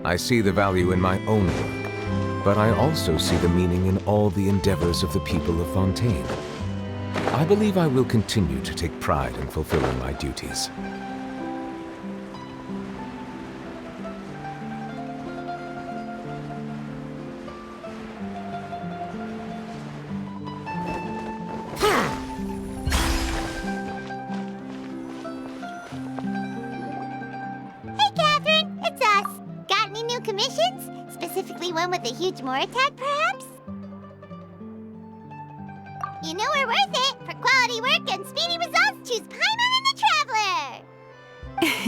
I see the value in my own work, but I also see the meaning in all the endeavors of the people of Fontaine. I believe I will continue to take pride in fulfilling my duties. One with a huge more attack, perhaps? You know we're worth it. For quality work and speedy results, choose Paimon and the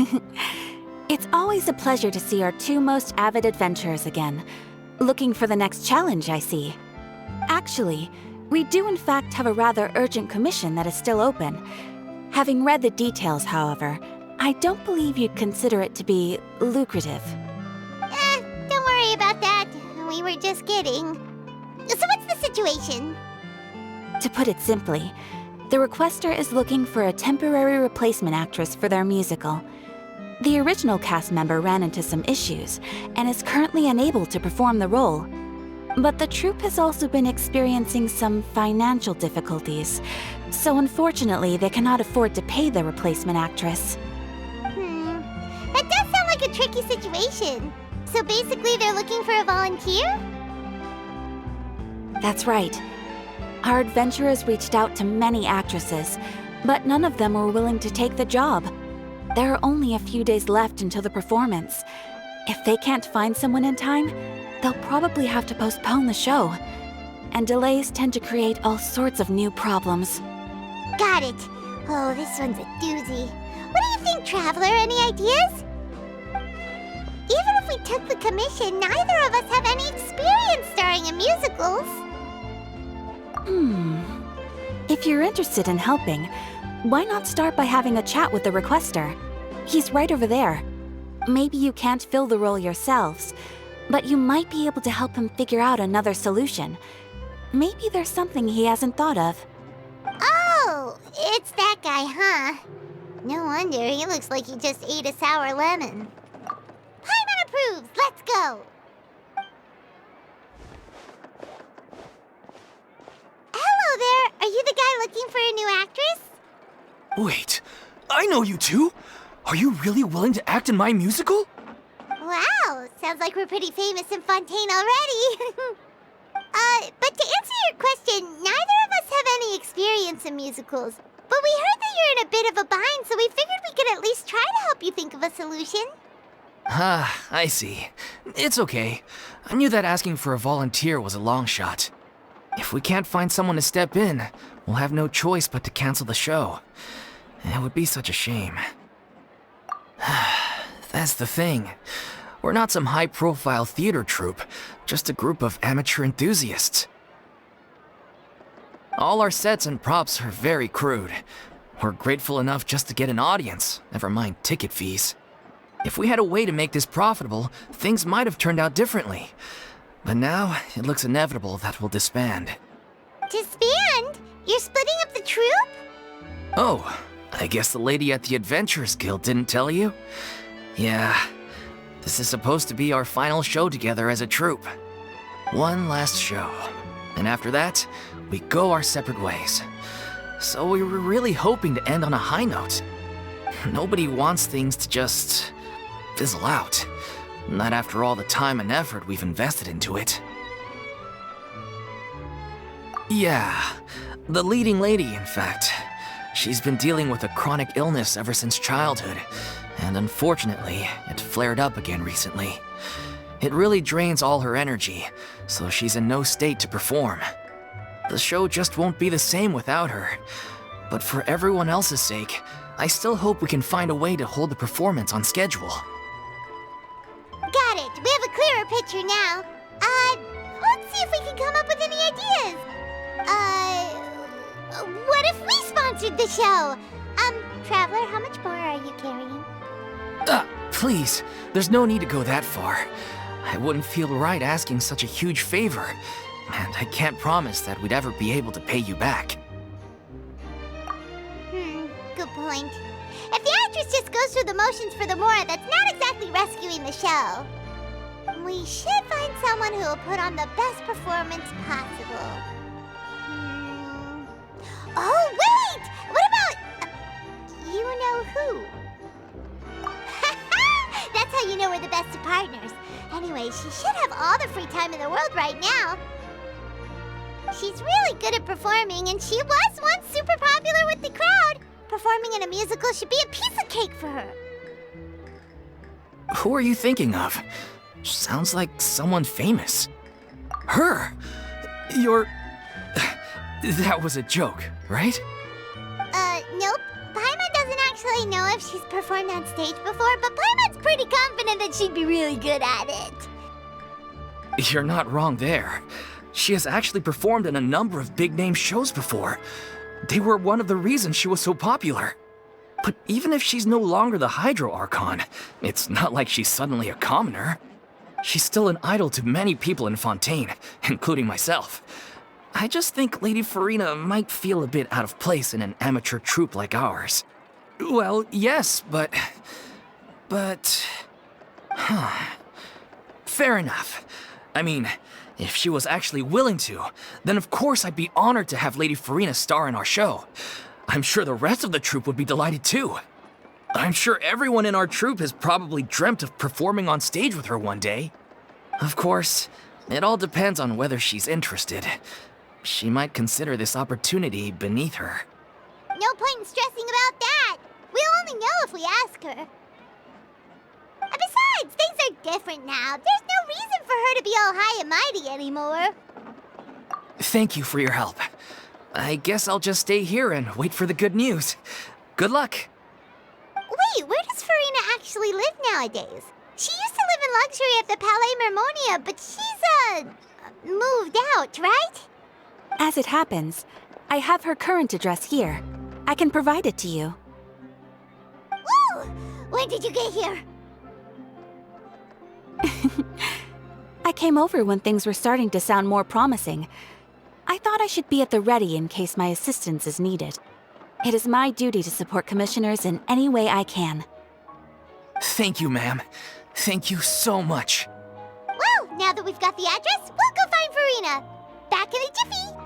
Traveler! It's always a pleasure to see our two most avid adventurers again. Looking for the next challenge, I see. Actually, we do in fact have a rather urgent commission that is still open. Having read the details, however, I don't believe you'd consider it to be lucrative. Don't worry about that. We were just kidding. So what's the situation? To put it simply, the requester is looking for a temporary replacement actress for their musical. The original cast member ran into some issues and is currently unable to perform the role. But the troupe has also been experiencing some financial difficulties, so unfortunately they cannot afford to pay the replacement actress. That does sound like a tricky situation. So basically they're looking for a volunteer? That's right. Our adventurers reached out to many actresses, but none of them were willing to take the job. There are only a few days left until the performance. If they can't find someone in time, they'll probably have to postpone the show. And delays tend to create all sorts of new problems. Got it. Oh, this one's a doozy. What do you think, Traveler? Any ideas? Even if we took the commission, neither of us have any experience starring in musicals. If you're interested in helping, why not start by having a chat with the requester? He's right over there. Maybe you can't fill the role yourselves, but you might be able to help him figure out another solution. Maybe there's something he hasn't thought of. Oh, it's that guy, huh? No wonder, he looks like he just ate a sour lemon. Paimon approves! Let's go! Hello there! Are you the guy looking for a new actress? Wait, I know you two! Are you really willing to act in my musical? Wow, sounds like we're pretty famous in Fontaine already. But to answer your question, neither of us have any experience in musicals. But we heard that you're in a bit of a bind, so we figured we could at least try to help you think of a solution. Ah, I see. It's okay. I knew that asking for a volunteer was a long shot. If we can't find someone to step in, we'll have no choice but to cancel the show. It would be such a shame. That's the thing. We're not some high-profile theater troupe, just a group of amateur enthusiasts. All our sets and props are very crude. We're grateful enough just to get an audience, never mind ticket fees. If we had a way to make this profitable, things might have turned out differently. But now, it looks inevitable that we'll disband. Disband? You're splitting up the troupe? Oh, I guess the lady at the Adventurers Guild didn't tell you? Yeah, this is supposed to be our final show together as a troupe. One last show. And after that, we go our separate ways. So we were really hoping to end on a high note. Nobody wants things to just fizzle out. Not after all the time and effort we've invested into it. Yeah, the leading lady, in fact. She's been dealing with a chronic illness ever since childhood, and unfortunately, it flared up again recently. It really drains all her energy, so she's in no state to perform. The show just won't be the same without her. But for everyone else's sake, I still hope we can find a way to hold the performance on schedule. Got it. We have a clearer picture now. Let's see if we can come up with any ideas. What if we sponsored the show? Traveler, how much more are you carrying? Please, there's no need to go that far. I wouldn't feel right asking such a huge favor, and I can't promise that we'd ever be able to pay you back. Good point. If the actress just goes through the motions for the Mora, that's not exactly rescuing the show. We should find someone who will put on the best performance possible. Oh, wait! What about... you know who? That's how you know we're the best of partners. Anyway, she should have all the free time in the world right now. She's really good at performing, and she was once super popular with the crowd. Performing in a musical should be a piece of cake for her. Who are you thinking of? Sounds like someone famous. Her! You're... That was a joke, right? Nope. Paimon doesn't actually know if she's performed on stage before, but Paimon's pretty confident that she'd be really good at it. You're not wrong there. She has actually performed in a number of big-name shows before. They were one of the reasons she was so popular. But even if she's no longer the Hydro Archon, it's not like she's suddenly a commoner. She's still an idol to many people in Fontaine, including myself. I just think Lady Furina might feel a bit out of place in an amateur troupe like ours. Well, yes, but... Fair enough. I mean, if she was actually willing to, then of course I'd be honored to have Lady Furina star in our show. I'm sure the rest of the troupe would be delighted too. I'm sure everyone in our troupe has probably dreamt of performing on stage with her one day. Of course, it all depends on whether she's interested. She might consider this opportunity beneath her. No point in stressing about that. We'll only know if we ask her. Besides, things are different now. There's no reason for her to be all high and mighty anymore. Thank you for your help. I guess I'll just stay here and wait for the good news. Good luck. Wait, where does Furina actually live nowadays? She used to live in luxury at the Palais Mermonia, but she's, moved out, right? As it happens, I have her current address here. I can provide it to you. Woo! When did you get here? I came over when things were starting to sound more promising. I thought I should be at the ready in case my assistance is needed. It is my duty to support commissioners in any way I can. Thank you, ma'am. Thank you so much. Well, now that we've got the address, we'll go find Furina. Back in a jiffy.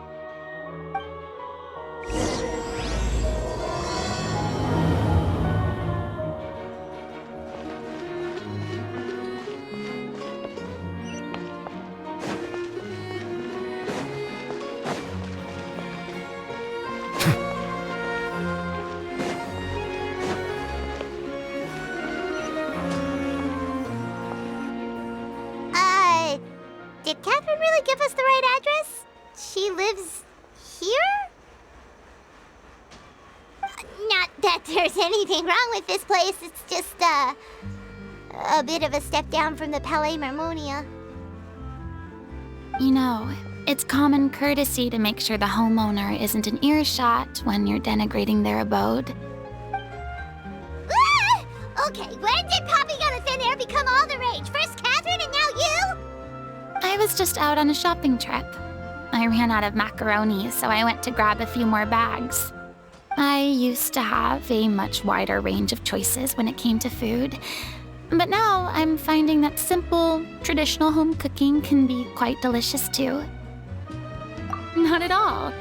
Did Catherine really give us the right address? She lives here? Not that there's anything wrong with this place. It's just, a bit of a step down from the Palais Mermonia. You know, it's common courtesy to make sure the homeowner isn't an earshot when you're denigrating their abode. Ah! Okay, when did popping on a thin air become all the rage? First Catherine and now you? I was just out on a shopping trip. I ran out of macaroni, so I went to grab a few more bags. I used to have a much wider range of choices when it came to food, but now I'm finding that simple, traditional home cooking can be quite delicious too. Not at all.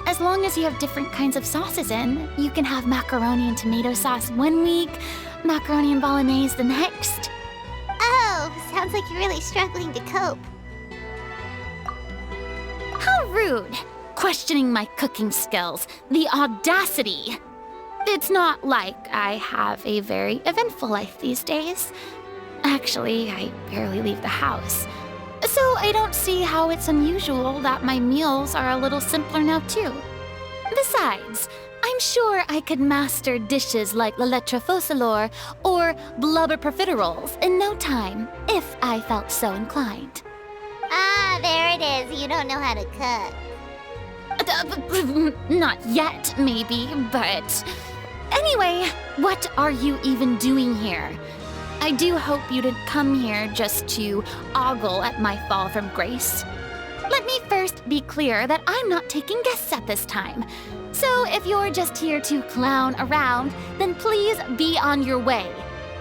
As long as you have different kinds of sauces in, you can have macaroni and tomato sauce one week, macaroni and bolognese the next. Oh, sounds like you're really struggling to cope. How rude! Questioning my cooking skills. The audacity! It's not like I have a very eventful life these days. Actually, I barely leave the house. So I don't see how it's unusual that my meals are a little simpler now too. Besides, I'm sure I could master dishes like la lettre faucilor or blubber profiteroles in no time, if I felt so inclined. Ah, there it is. You don't know how to cook. Not yet, maybe, but... Anyway, what are you even doing here? I do hope you didn't come here just to ogle at my fall from grace. Let me first be clear that I'm not taking guests at this time. So if you're just here to clown around, then please be on your way.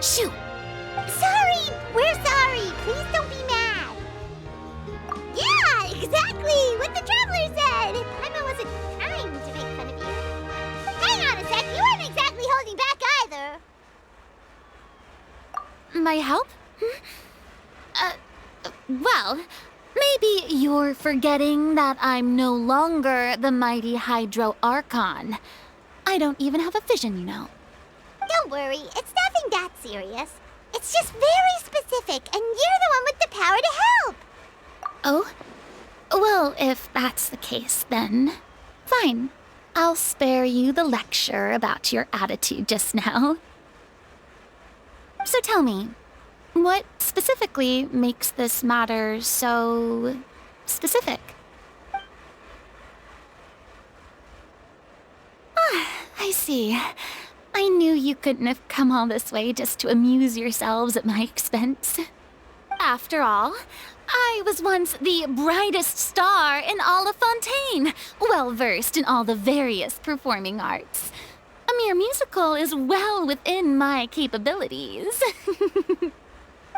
Shoo! Sorry! We're sorry! Please don't be mad. I help? Well, maybe you're forgetting that I'm no longer the mighty Hydro Archon. I don't even have a vision, you know. Don't worry, it's nothing that serious. It's just very specific, and you're the one with the power to help. Oh? Well, if that's the case, then fine. I'll spare you the lecture about your attitude just now. So tell me, what specifically makes this matter so specific? Ah, I see. I knew you couldn't have come all this way just to amuse yourselves at my expense. After all, I was once the brightest star in all of Fontaine, well-versed in all the various performing arts. A mere musical is well within my capabilities.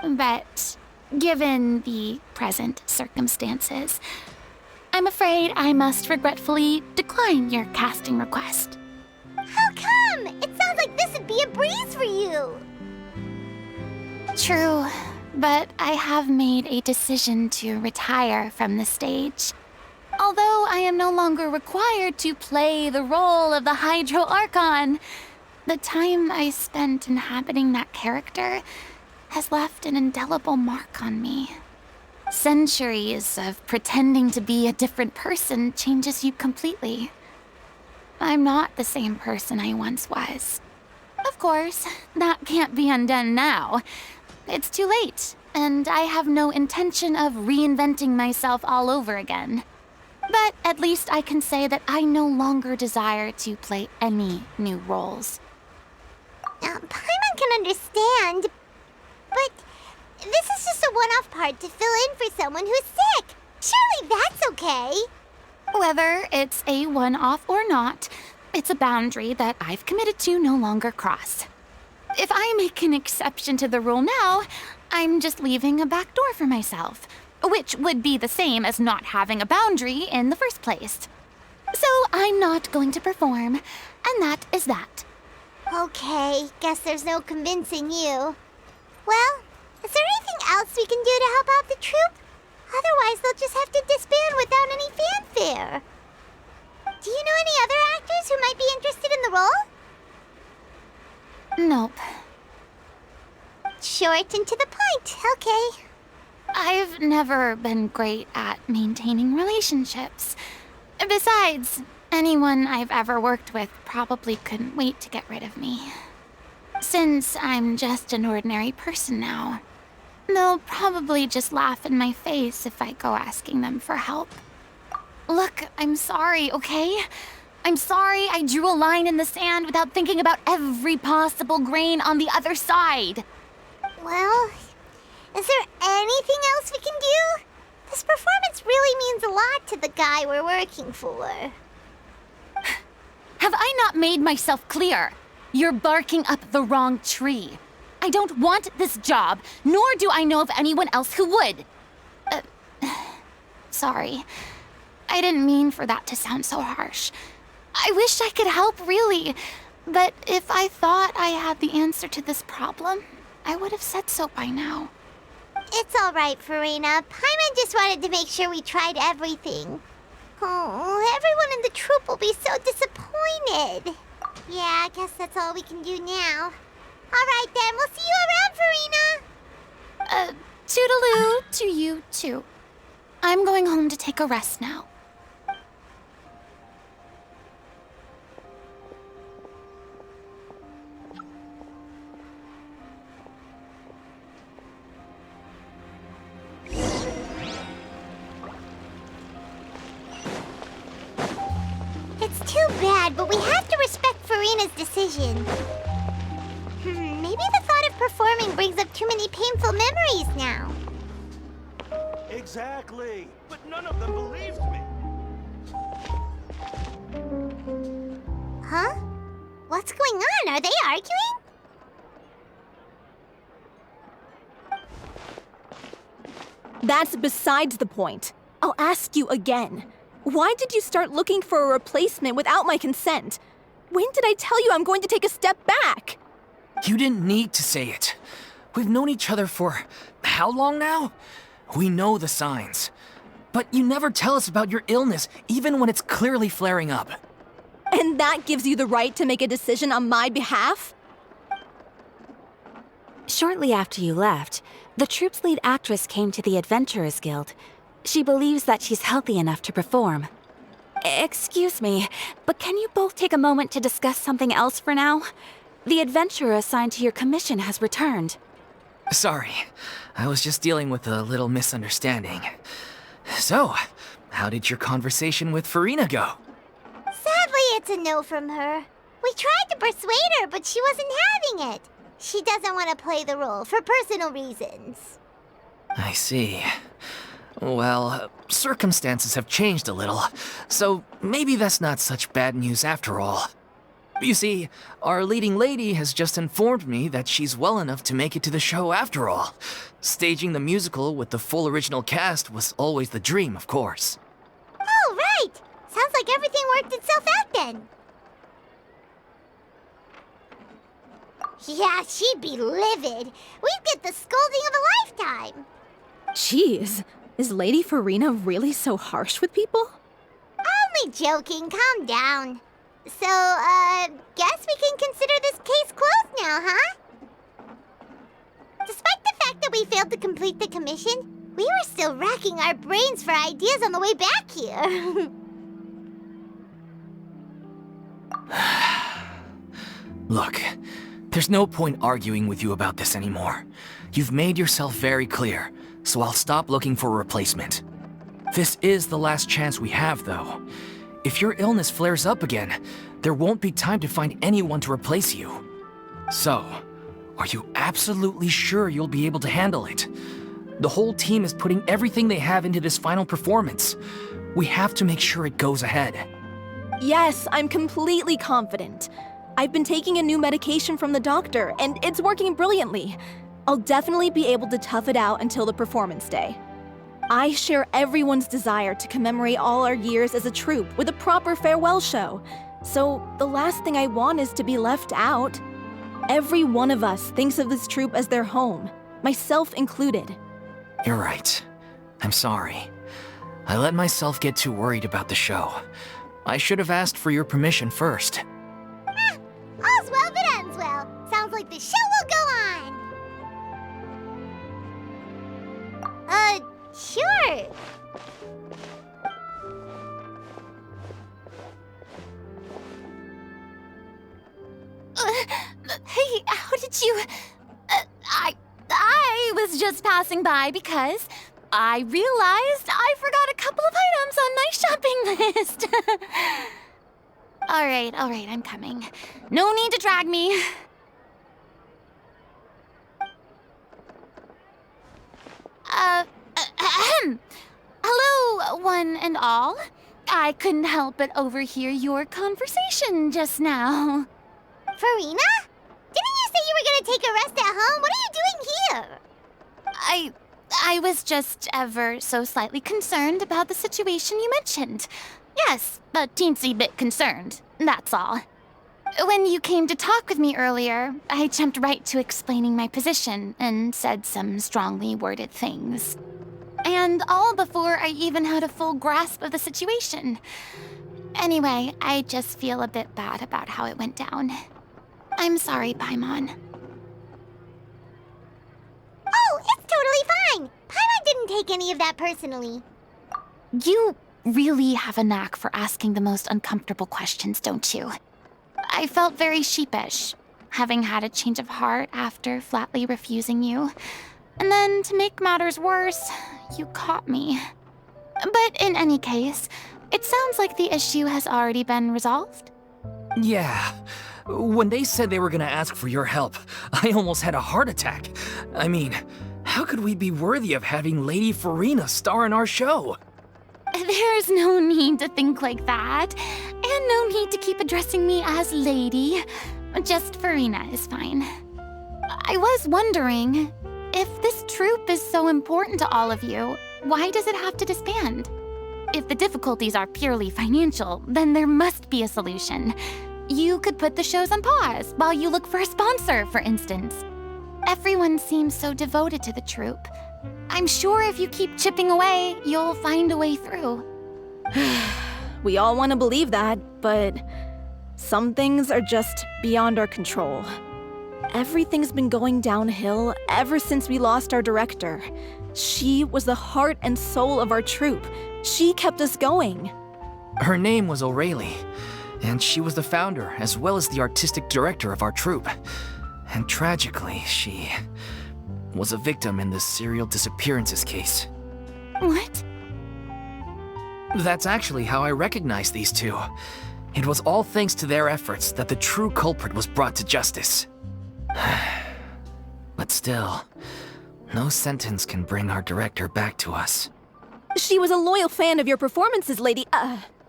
But given the present circumstances, I'm afraid I must regretfully decline your casting request. How come? It sounds like this would be a breeze for you. True, but I have made a decision to retire from the stage. Although I am no longer required to play the role of the Hydro Archon, the time I spent inhabiting that character has left an indelible mark on me. Centuries of pretending to be a different person changes you completely. I'm not the same person I once was. Of course, that can't be undone now. It's too late, and I have no intention of reinventing myself all over again. But at least I can say that I no longer desire to play any new roles. Paimon can understand, but this is just a one-off part to fill in for someone who's sick. Surely that's okay. Whether it's a one-off or not, it's a boundary that I've committed to no longer cross. If I make an exception to the rule now, I'm just leaving a back door for myself, which would be the same as not having a boundary in the first place. So I'm not going to perform, and that is that. Okay, guess there's no convincing you. Well, is there anything else we can do to help out the troupe? Otherwise, they'll just have to disband without any fanfare. Do you know any other actors who might be interested in the role? Nope. Short and to the point, okay. I've never been great at maintaining relationships. Besides, anyone I've ever worked with probably couldn't wait to get rid of me. Since I'm just an ordinary person now, they'll probably just laugh in my face if I go asking them for help. Look, I'm sorry, okay? I'm sorry I drew a line in the sand without thinking about every possible grain on the other side. Well, is there anything else we can do? This performance really means a lot to the guy we're working for. Have I not made myself clear? You're barking up the wrong tree. I don't want this job, nor do I know of anyone else who would. Sorry. I didn't mean for that to sound so harsh. I wish I could help, really. But if I thought I had the answer to this problem, I would have said so by now. It's all right, Furina. Paimon just wanted to make sure we tried everything. Oh, everyone in the troupe will be so disappointed. Yeah, I guess that's all we can do now. All right, then. We'll see you around, Furina. Toodaloo to you, too. I'm going home to take a rest now. It's too bad, but we have to respect Furina's decision. Maybe the thought of performing brings up too many painful memories now. Exactly, but none of them believed me. Huh? What's going on? Are they arguing? That's besides the point. I'll ask you again. Why did you start looking for a replacement without my consent? When did I tell you I'm going to take a step back? You didn't need to say it. We've known each other for how long now? We know the signs. But you never tell us about your illness, even when it's clearly flaring up. And that gives you the right to make a decision on my behalf? Shortly after you left, the troupe's lead actress came to the Adventurers Guild. She believes that she's healthy enough to perform. Excuse me, but can you both take a moment to discuss something else for now? The adventurer assigned to your commission has returned. Sorry, I was just dealing with a little misunderstanding. So, how did your conversation with Furina go? Sadly, it's a no from her. We tried to persuade her, but she wasn't having it. She doesn't want to play the role for personal reasons. I see. Well, circumstances have changed a little, so maybe that's not such bad news after all. You see, our leading lady has just informed me that she's well enough to make it to the show after all. Staging the musical with the full original cast was always the dream, of course. Oh, right! Sounds like everything worked itself out then. Yeah, she'd be livid. We'd get the scolding of a lifetime. Jeez, is Lady Furina really so harsh with people? Only joking, calm down. So, guess we can consider this case closed now, huh? Despite the fact that we failed to complete the commission, we were still racking our brains for ideas on the way back here. Look, there's no point arguing with you about this anymore. You've made yourself very clear, so I'll stop looking for a replacement. This is the last chance we have, though. If your illness flares up again, there won't be time to find anyone to replace you. So, are you absolutely sure you'll be able to handle it? The whole team is putting everything they have into this final performance. We have to make sure it goes ahead. Yes, I'm completely confident. I've been taking a new medication from the doctor, and it's working brilliantly. I'll definitely be able to tough it out until the performance day. I share everyone's desire to commemorate all our years as a troupe with a proper farewell show. So the last thing I want is to be left out. Every one of us thinks of this troupe as their home, myself included. You're right. I'm sorry. I let myself get too worried about the show. I should have asked for your permission first. All's well that ends well. Sounds like the show will go on. Sure. Hey, how did you... I was just passing by because I realized I forgot a couple of items on my shopping list. All right, I'm coming. No need to drag me. Hello, one and all. I couldn't help but overhear your conversation just now. Furina? Didn't you say you were gonna take a rest at home? What are you doing here? I was just ever so slightly concerned about the situation you mentioned. Yes, a teensy bit concerned, that's all. When you came to talk with me earlier, I jumped right to explaining my position and said some strongly worded things. And all before I even had a full grasp of the situation. Anyway, I just feel a bit bad about how it went down. I'm sorry, Paimon. Oh, it's totally fine. Paimon didn't take any of that personally. You really have a knack for asking the most uncomfortable questions, don't you? I felt very sheepish, having had a change of heart after flatly refusing you. And then, to make matters worse, you caught me. But in any case, it sounds like the issue has already been resolved. Yeah. When they said they were gonna ask for your help, I almost had a heart attack. I mean, how could we be worthy of having Lady Furina star in our show? There's no need to think like that, and no need to keep addressing me as Lady. Just Furina is fine. I was wondering, if this troupe is so important to all of you, why does it have to disband? If the difficulties are purely financial, then there must be a solution. You could put the shows on pause while you look for a sponsor, for instance. Everyone seems so devoted to the troupe. I'm sure if you keep chipping away, you'll find a way through. We all want to believe that, but some things are just beyond our control. Everything's been going downhill ever since we lost our director. She was the heart and soul of our troupe. She kept us going. Her name was O'Reilly, and she was the founder as well as the artistic director of our troupe. And tragically, she was a victim in the serial disappearances case. What? That's actually how I recognized these two. It was all thanks to their efforts that the true culprit was brought to justice. But still, no sentence can bring our director back to us. She was a loyal fan of your performances,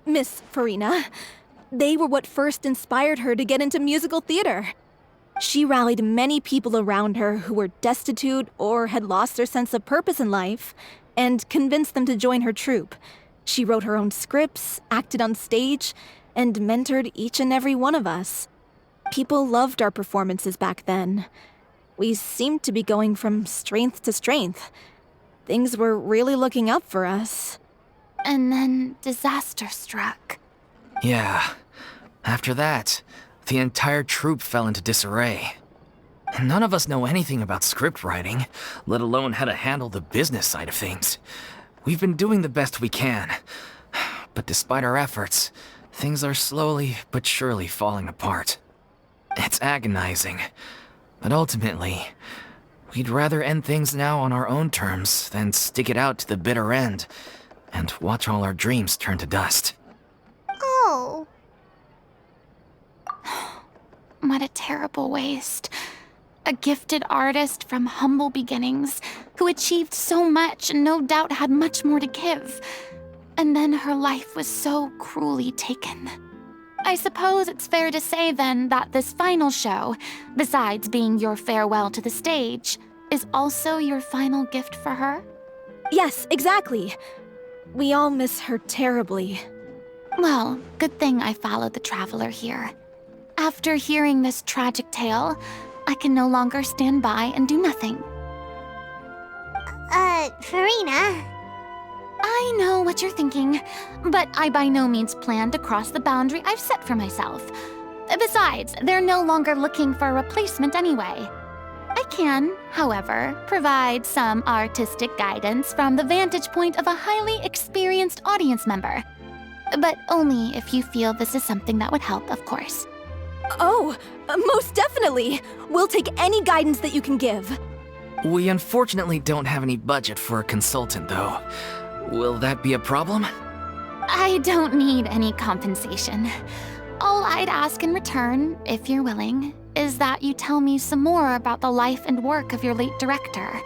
Miss Furina. They were what first inspired her to get into musical theater. She rallied many people around her who were destitute or had lost their sense of purpose in life, and convinced them to join her troupe. She wrote her own scripts, acted on stage, and mentored each and every one of us. People loved our performances back then. We seemed to be going from strength to strength. Things were really looking up for us. And then disaster struck. Yeah. After that, the entire troupe fell into disarray. None of us know anything about script writing, let alone how to handle the business side of things. We've been doing the best we can. But despite our efforts, things are slowly but surely falling apart. It's agonizing. But ultimately, we'd rather end things now on our own terms than stick it out to the bitter end and watch all our dreams turn to dust. Oh. What a terrible waste. A gifted artist from humble beginnings who achieved so much and no doubt had much more to give. And then her life was so cruelly taken. I suppose it's fair to say then that this final show, besides being your farewell to the stage, is also your final gift for her? Yes, exactly. We all miss her terribly. Well, good thing I followed the traveler here. After hearing this tragic tale, I can no longer stand by and do nothing. Furina. I know what you're thinking, but I by no means plan to cross the boundary I've set for myself. Besides, they're no longer looking for a replacement anyway. I can, however, provide some artistic guidance from the vantage point of a highly experienced audience member. But only if you feel this is something that would help, of course. Oh, most definitely. We'll take any guidance that you can give. We unfortunately don't have any budget for a consultant, though. Will that be a problem? I don't need any compensation. All I'd ask in return, if you're willing, is that you tell me some more about the life and work of your late director.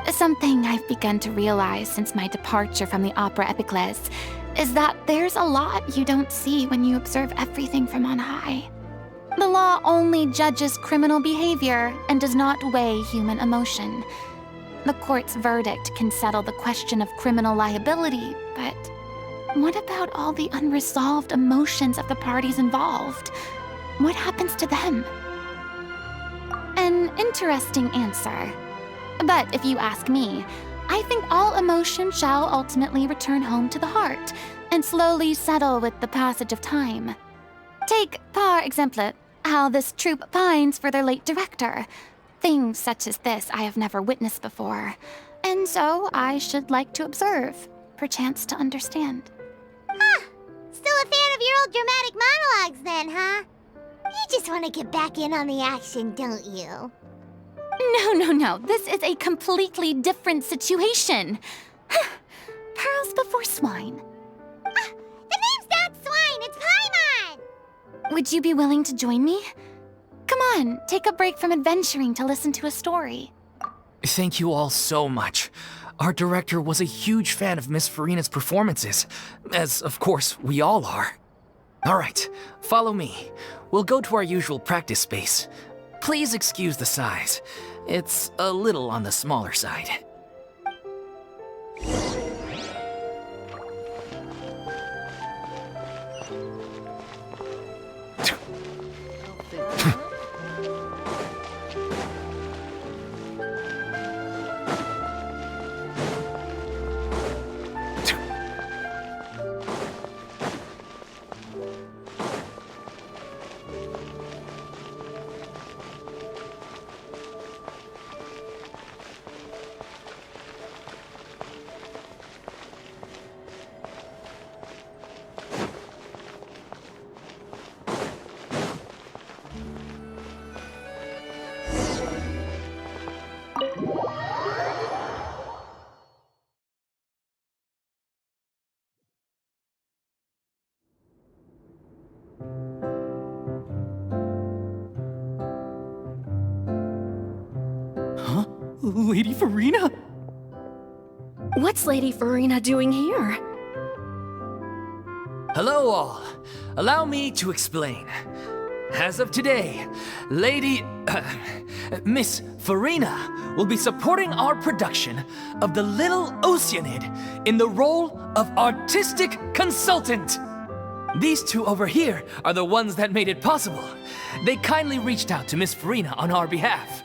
Something I've begun to realize since my departure from the Opera Epiclese is that there's a lot you don't see when you observe everything from on high. The law only judges criminal behavior and does not weigh human emotion. The court's verdict can settle the question of criminal liability, but what about all the unresolved emotions of the parties involved? What happens to them? An interesting answer. But if you ask me, I think all emotion shall ultimately return home to the heart and slowly settle with the passage of time. Take, par exemple, how this troupe pines for their late director. Things such as this I have never witnessed before, and so I should like to observe, perchance to understand. Still a fan of your old dramatic monologues then, huh? You just want to get back in on the action, don't you? No. This is a completely different situation. Pearls before swine. The name's not Swine, it's Paimon! Would you be willing to join me? Come on, take a break from adventuring to listen to a story. Thank you all so much. Our director was a huge fan of Miss Furina's performances, as of course we all are. All right, follow me. We'll go to our usual practice space. Please excuse the size. It's a little on the smaller side. Lady Furina? What's Lady Furina doing here? Hello, all. Allow me to explain. As of today, Miss Furina will be supporting our production of the Little Oceanid in the role of artistic consultant. These two over here are the ones that made it possible. They kindly reached out to Miss Furina on our behalf.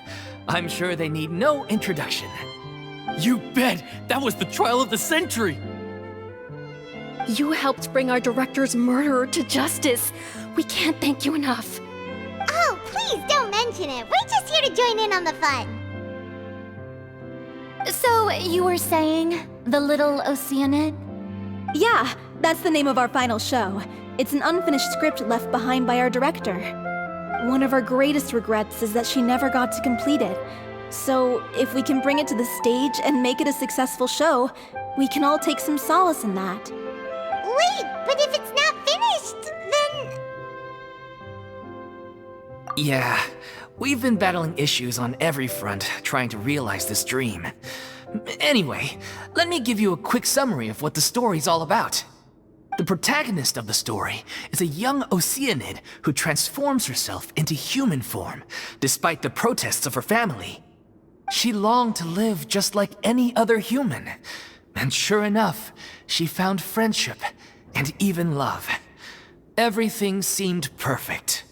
I'm sure they need no introduction. You bet! That was the trial of the century! You helped bring our director's murderer to justice. We can't thank you enough. Oh, please don't mention it. We're just here to join in on the fun. So, you were saying the Little Oceanid? Yeah, that's the name of our final show. It's an unfinished script left behind by our director. One of our greatest regrets is that she never got to complete it. So, if we can bring it to the stage and make it a successful show, we can all take some solace in that. Wait, but if it's not finished, then... Yeah, we've been battling issues on every front trying to realize this dream. Anyway, let me give you a quick summary of what the story's all about. The protagonist of the story is a young Oceanid who transforms herself into human form, despite the protests of her family. She longed to live just like any other human. And sure enough, she found friendship and even love. Everything seemed perfect.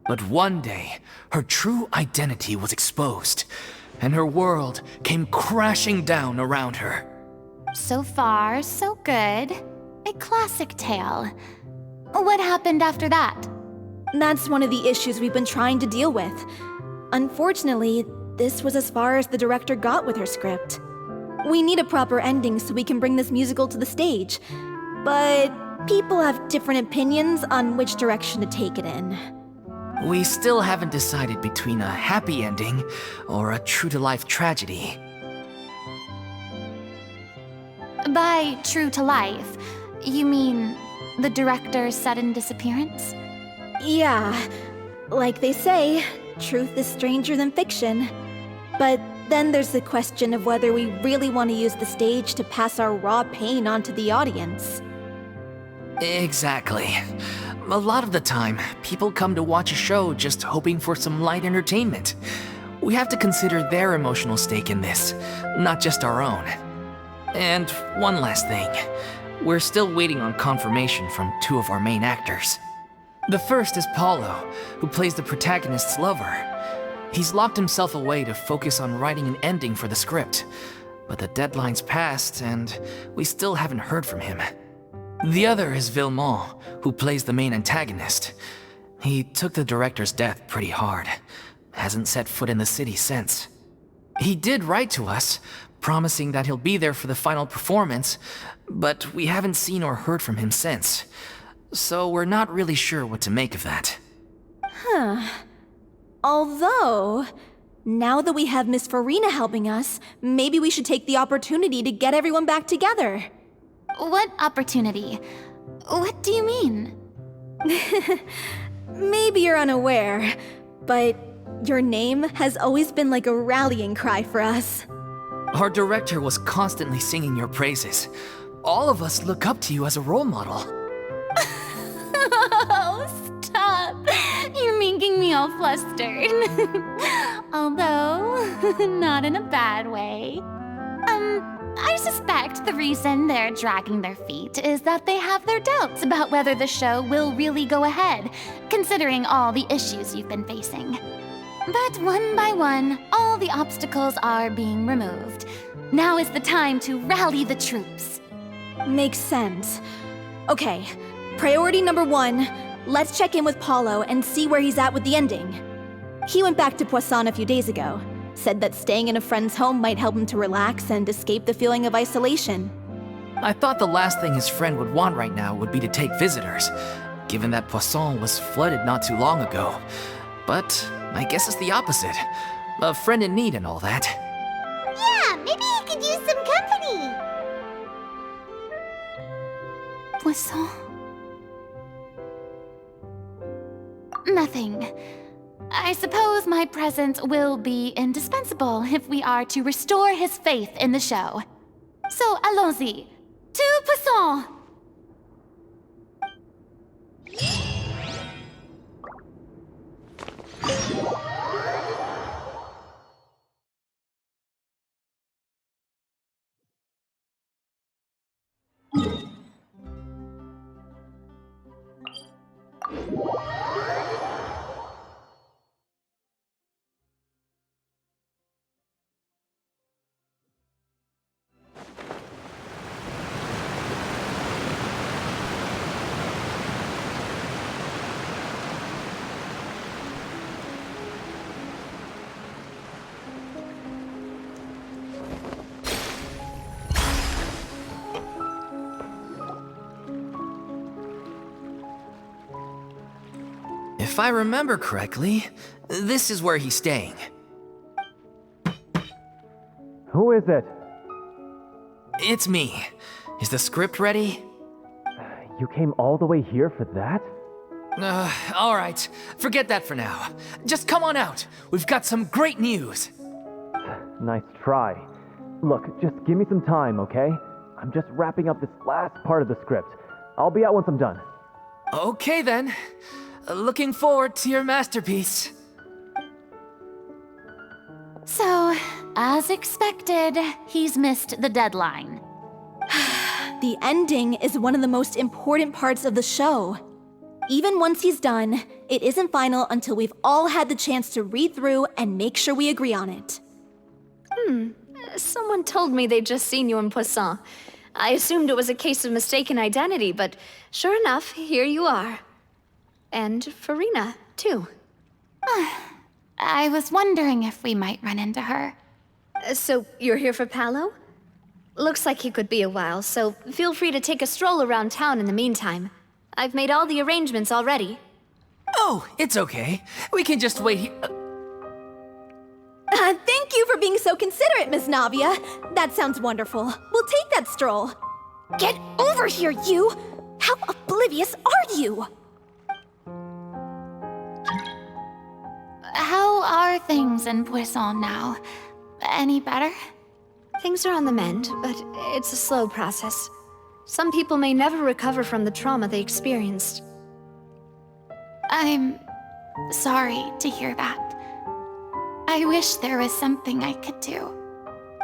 But one day, her true identity was exposed, and her world came crashing down around her. So far, so good. A classic tale. What happened after that? That's one of the issues we've been trying to deal with. Unfortunately, this was as far as the director got with her script. We need a proper ending so we can bring this musical to the stage. But people have different opinions on which direction to take it in. We still haven't decided between a happy ending or a true-to-life tragedy. By true to life, you mean the director's sudden disappearance? Yeah, like they say, truth is stranger than fiction. But then there's the question of whether we really want to use the stage to pass our raw pain onto the audience. Exactly. A lot of the time, people come to watch a show just hoping for some light entertainment. We have to consider their emotional stake in this, not just our own. And one last thing. We're still waiting on confirmation from two of our main actors. The first is Paulo, who plays the protagonist's lover. He's locked himself away to focus on writing an ending for the script, but the deadline's passed and we still haven't heard from him. The other is Villemont, who plays the main antagonist. He took the director's death pretty hard. Hasn't set foot in the city since. He did write to us, promising that he'll be there for the final performance, but we haven't seen or heard from him since. So we're not really sure what to make of that. Although, now that we have Miss Furina helping us, maybe we should take the opportunity to get everyone back together. What opportunity? What do you mean? Maybe you're unaware, but your name has always been like a rallying cry for us. Our director was constantly singing your praises. All of us look up to you as a role model. Oh, stop! You're making me all flustered. Although, not in a bad way. I suspect the reason they're dragging their feet is that they have their doubts about whether the show will really go ahead, considering all the issues you've been facing. But one by one, all the obstacles are being removed. Now is the time to rally the troops. Makes sense. Okay, priority number 1, let's check in with Paulo and see where he's at with the ending. He went back to Poisson a few days ago, said that staying in a friend's home might help him to relax and escape the feeling of isolation. I thought the last thing his friend would want right now would be to take visitors, given that Poisson was flooded not too long ago. But I guess it's the opposite. A friend in need and all that. Yeah, maybe he could use some company. Poisson? Nothing. I suppose my presence will be indispensable if we are to restore his faith in the show. So, allons-y. Tout passant! If I remember correctly, this is where he's staying. Who is it? It's me. Is the script ready? You came all the way here for that? Alright. Forget that for now. Just come on out. We've got some great news. Nice try. Look, just give me some time, okay? I'm just wrapping up this last part of the script. I'll be out once I'm done. Okay then. Looking forward to your masterpiece. So, as expected, he's missed the deadline. The ending is one of the most important parts of the show. Even once he's done, it isn't final until we've all had the chance to read through and make sure we agree on it. Someone told me they'd just seen you in Poisson. I assumed it was a case of mistaken identity, but sure enough, here you are. And Furina, too. I was wondering if we might run into her. So, you're here for Paolo? Looks like he could be a while, so feel free to take a stroll around town in the meantime. I've made all the arrangements already. Oh, it's okay. We can just wait here. Thank you for being so considerate, Miss Navia. That sounds wonderful. We'll take that stroll. Get over here, you! How oblivious are you? How are things in Poisson now? Any better? Things are on the mend, but it's a slow process. Some people may never recover from the trauma they experienced. I'm sorry to hear that. I wish there was something I could do.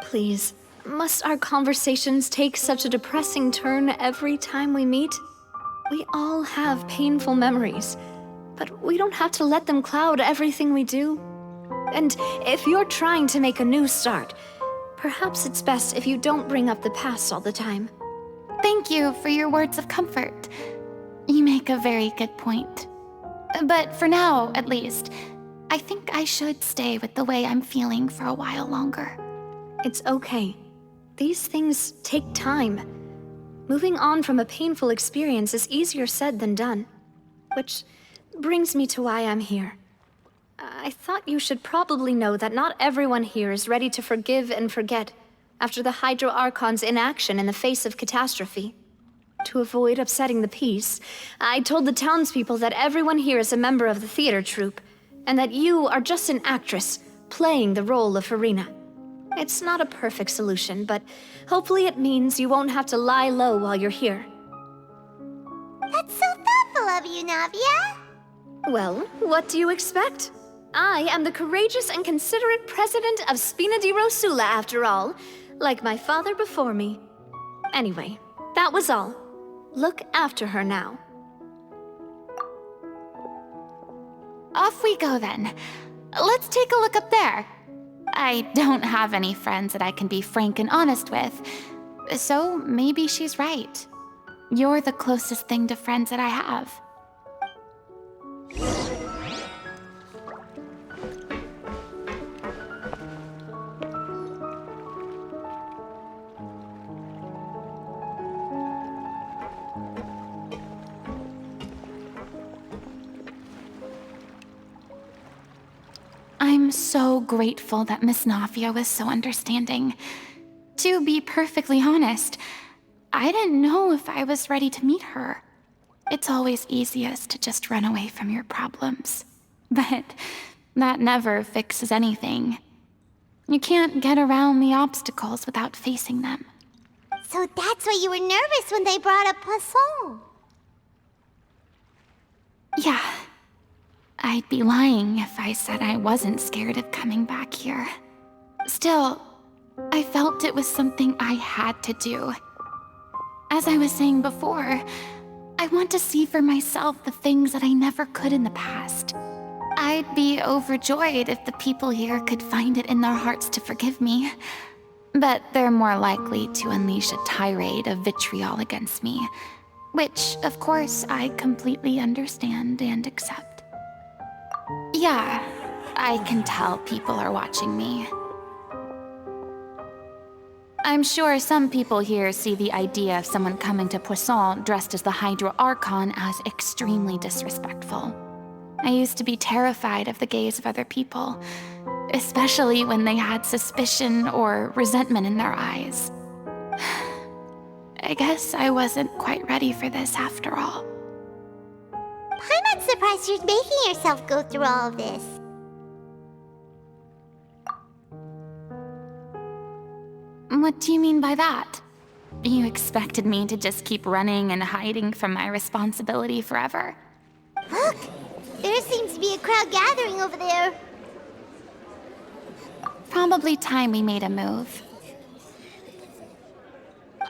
Please, must our conversations take such a depressing turn every time we meet? We all have painful memories, but we don't have to let them cloud everything we do. And if you're trying to make a new start, perhaps it's best if you don't bring up the past all the time. Thank you for your words of comfort. You make a very good point. But for now, at least, I think I should stay with the way I'm feeling for a while longer. It's okay. These things take time. Moving on from a painful experience is easier said than done. Which brings me to why I'm here. I thought you should probably know that not everyone here is ready to forgive and forget after the Hydro Archon's inaction in the face of catastrophe. To avoid upsetting the peace, I told the townspeople that everyone here is a member of the theater troupe, and that you are just an actress playing the role of Furina. It's not a perfect solution, but hopefully it means you won't have to lie low while you're here. That's so thoughtful of you, Navia. Well, what do you expect? I am the courageous and considerate president of Spina di Rosula, after all, like my father before me. Anyway, that was all. Look after her now. Off we go then. Let's take a look up there. I don't have any friends that I can be frank and honest with, so maybe she's right. You're the closest thing to friends that I have. I'm so grateful that Miss Navia was so understanding. To be perfectly honest, I didn't know if I was ready to meet her. It's always easiest to just run away from your problems. But that never fixes anything. You can't get around the obstacles without facing them. So that's why you were nervous when they brought up Poisson. Yeah. I'd be lying if I said I wasn't scared of coming back here. Still, I felt it was something I had to do. As I was saying before, I want to see for myself the things that I never could in the past. I'd be overjoyed if the people here could find it in their hearts to forgive me. But they're more likely to unleash a tirade of vitriol against me, which, of course, I completely understand and accept. Yeah, I can tell people are watching me. I'm sure some people here see the idea of someone coming to Poisson dressed as the Hydro Archon as extremely disrespectful. I used to be terrified of the gaze of other people, especially when they had suspicion or resentment in their eyes. I guess I wasn't quite ready for this after all. I'm not surprised you're making yourself go through all of this. What do you mean by that? You expected me to just keep running and hiding from my responsibility forever? Look! There seems to be a crowd gathering over there. Probably time we made a move.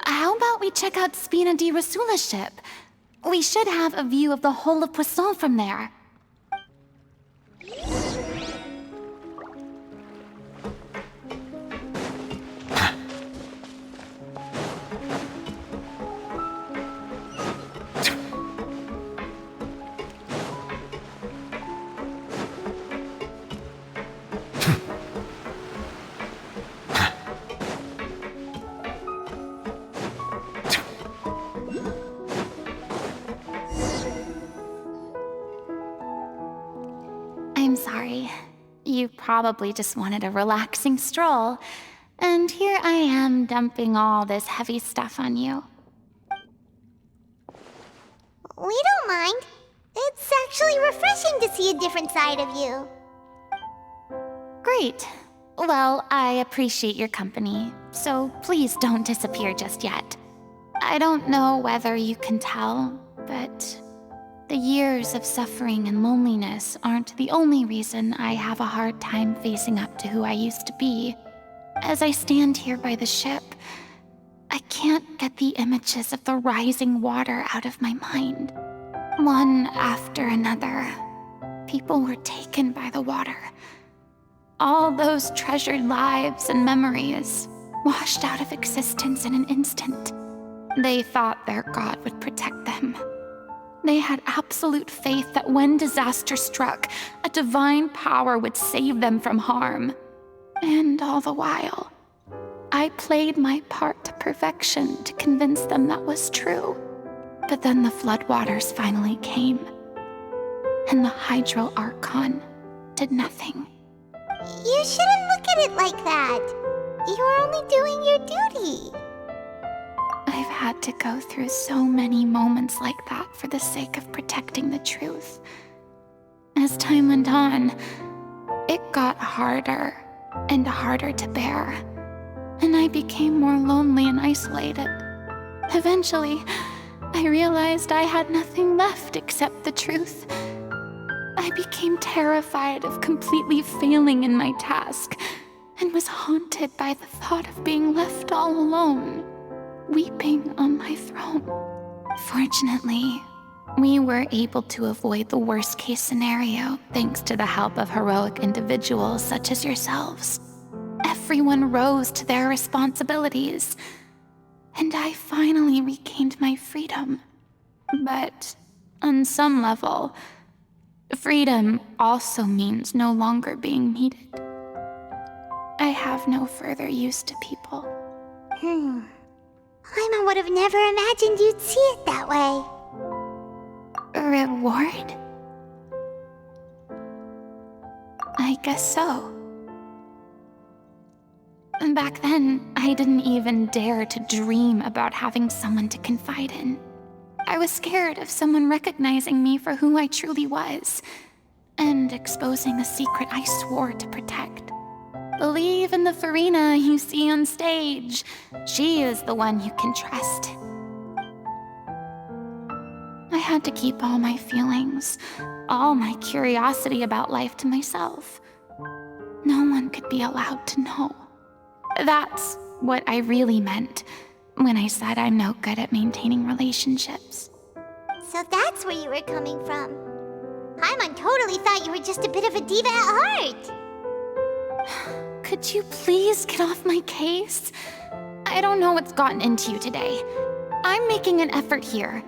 How about we check out Spina di Rasula's ship? We should have a view of the whole of Poisson from there. I'm sorry. You probably just wanted a relaxing stroll, and here I am dumping all this heavy stuff on you. We don't mind. It's actually refreshing to see a different side of you. Great. Well, I appreciate your company, so please don't disappear just yet. I don't know whether you can tell, but the years of suffering and loneliness aren't the only reason I have a hard time facing up to who I used to be. As I stand here by the ship, I can't get the images of the rising water out of my mind. One after another, people were taken by the water. All those treasured lives and memories washed out of existence in an instant. They thought their god would protect them. They had absolute faith that when disaster struck, a divine power would save them from harm. And all the while, I played my part to perfection to convince them that was true. But then the floodwaters finally came, and the Hydro Archon did nothing. You shouldn't look at it like that. You're only doing your duty. I've had to go through so many moments like that for the sake of protecting the truth. As time went on, it got harder and harder to bear, and I became more lonely and isolated. Eventually, I realized I had nothing left except the truth. I became terrified of completely failing in my task, and was haunted by the thought of being left all alone, weeping on my throne. Fortunately, we were able to avoid the worst-case scenario thanks to the help of heroic individuals such as yourselves. Everyone rose to their responsibilities, and I finally regained my freedom. But on some level, freedom also means no longer being needed. I have no further use to people. Paimon would have never imagined you'd see it that way. Reward? I guess so. Back then, I didn't even dare to dream about having someone to confide in. I was scared of someone recognizing me for who I truly was. and exposing a secret I swore to protect. Believe in the Furina you see on stage. She is the one you can trust. I had to keep all my feelings, all my curiosity about life to myself. No one could be allowed to know. That's what I really meant when I said I'm no good at maintaining relationships. So that's where you were coming from. Paimon totally thought you were just a bit of a diva at heart. Could you please get off my case? I don't know what's gotten into you today. I'm making an effort here.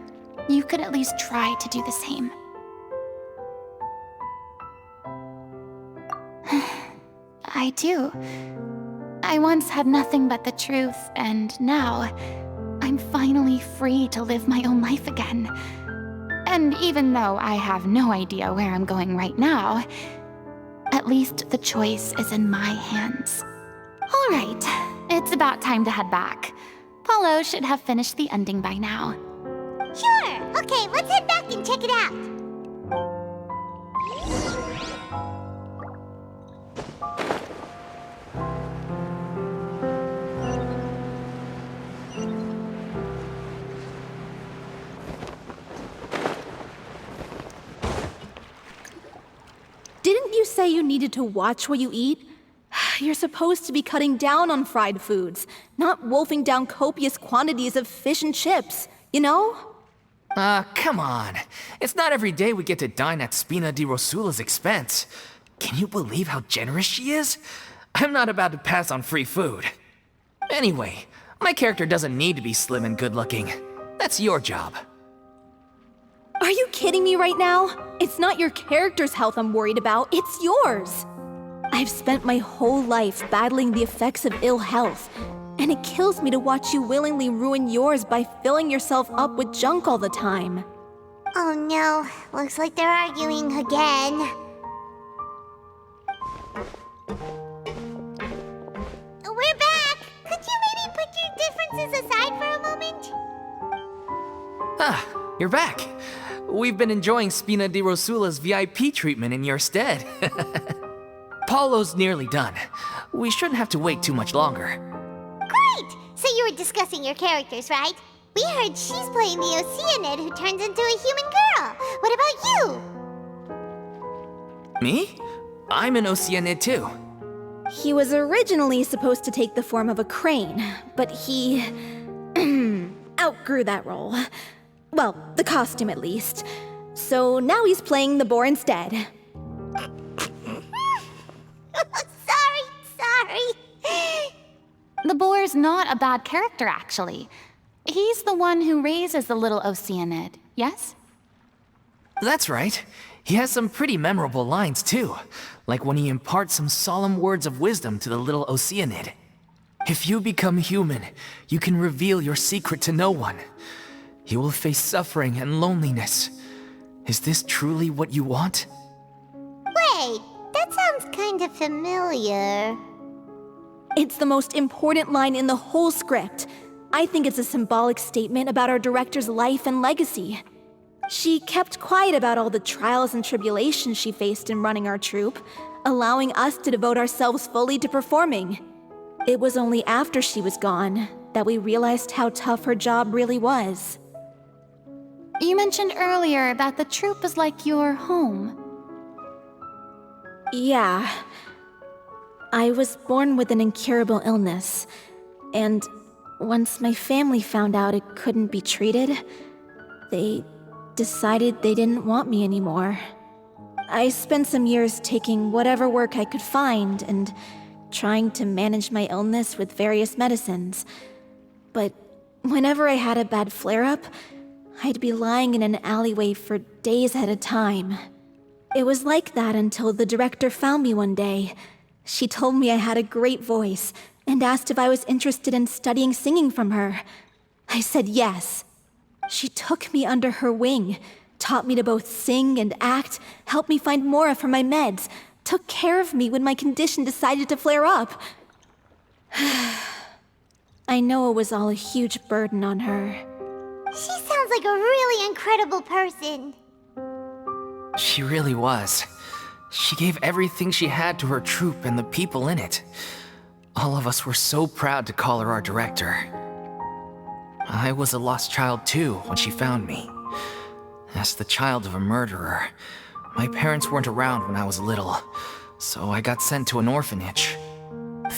You could at least try to do the same. I do. I once had nothing but the truth, and now I'm finally free to live my own life again. And even though I have no idea where I'm going right now, at least the choice is in my hands. All right, it's about time to head back. Paulo should have finished the ending by now. Sure. Okay, let's head back and check it out. Didn't you say you needed to watch what you eat? You're supposed to be cutting down on fried foods, not wolfing down copious quantities of fish and chips, you know? Come on. It's not every day we get to dine at Spina di Rosula's expense. Can you believe how generous she is? I'm not about to pass on free food. Anyway, my character doesn't need to be slim and good-looking. That's your job. Are you kidding me right now? It's not your character's health I'm worried about, it's yours. I've spent my whole life battling the effects of ill health, and it kills me to watch you willingly ruin yours by filling yourself up with junk all the time. Oh no, looks like they're arguing again. We're back! Could you maybe put your differences aside for a moment? Ah, you're back. We've been enjoying Spina di Rosula's VIP treatment in your stead. Paulo's nearly done. We shouldn't have to wait too much longer. Great! So you were discussing your characters, right? We heard she's playing the Oceanid who turns into a human girl. What about you? Me? I'm an Oceanid too. He was originally supposed to take the form of a crane, but he outgrew that role. Well, the costume at least. So now he's playing the boar instead. Sorry. The boar's not a bad character, actually. He's the one who raises the little Oceanid, yes? That's right. He has some pretty memorable lines too, like when he imparts some solemn words of wisdom to the little Oceanid. If you become human, you can reveal your secret to no one. You will face suffering and loneliness. Is this truly what you want? Wait, that sounds kind of familiar. It's the most important line in the whole script. I think it's a symbolic statement about our director's life and legacy. She kept quiet about all the trials and tribulations she faced in running our troupe, allowing us to devote ourselves fully to performing. It was only after she was gone that we realized how tough her job really was. You mentioned earlier that the troupe is like your home. Yeah. I was born with an incurable illness, and once my family found out it couldn't be treated, they decided they didn't want me anymore. I spent some years taking whatever work I could find and trying to manage my illness with various medicines. But whenever I had a bad flare-up, I'd be lying in an alleyway for days at a time. It was like that until the director found me one day. She told me I had a great voice and asked if I was interested in studying singing from her. I said yes. She took me under her wing, taught me to both sing and act, helped me find Mora for my meds, took care of me when my condition decided to flare up. I know it was all a huge burden on her. She sounds like a really incredible person. She really was. She gave everything she had to her troupe and the people in it. All of us were so proud to call her our director. I was a lost child too when she found me. As the child of a murderer, my parents weren't around when I was little, so I got sent to an orphanage.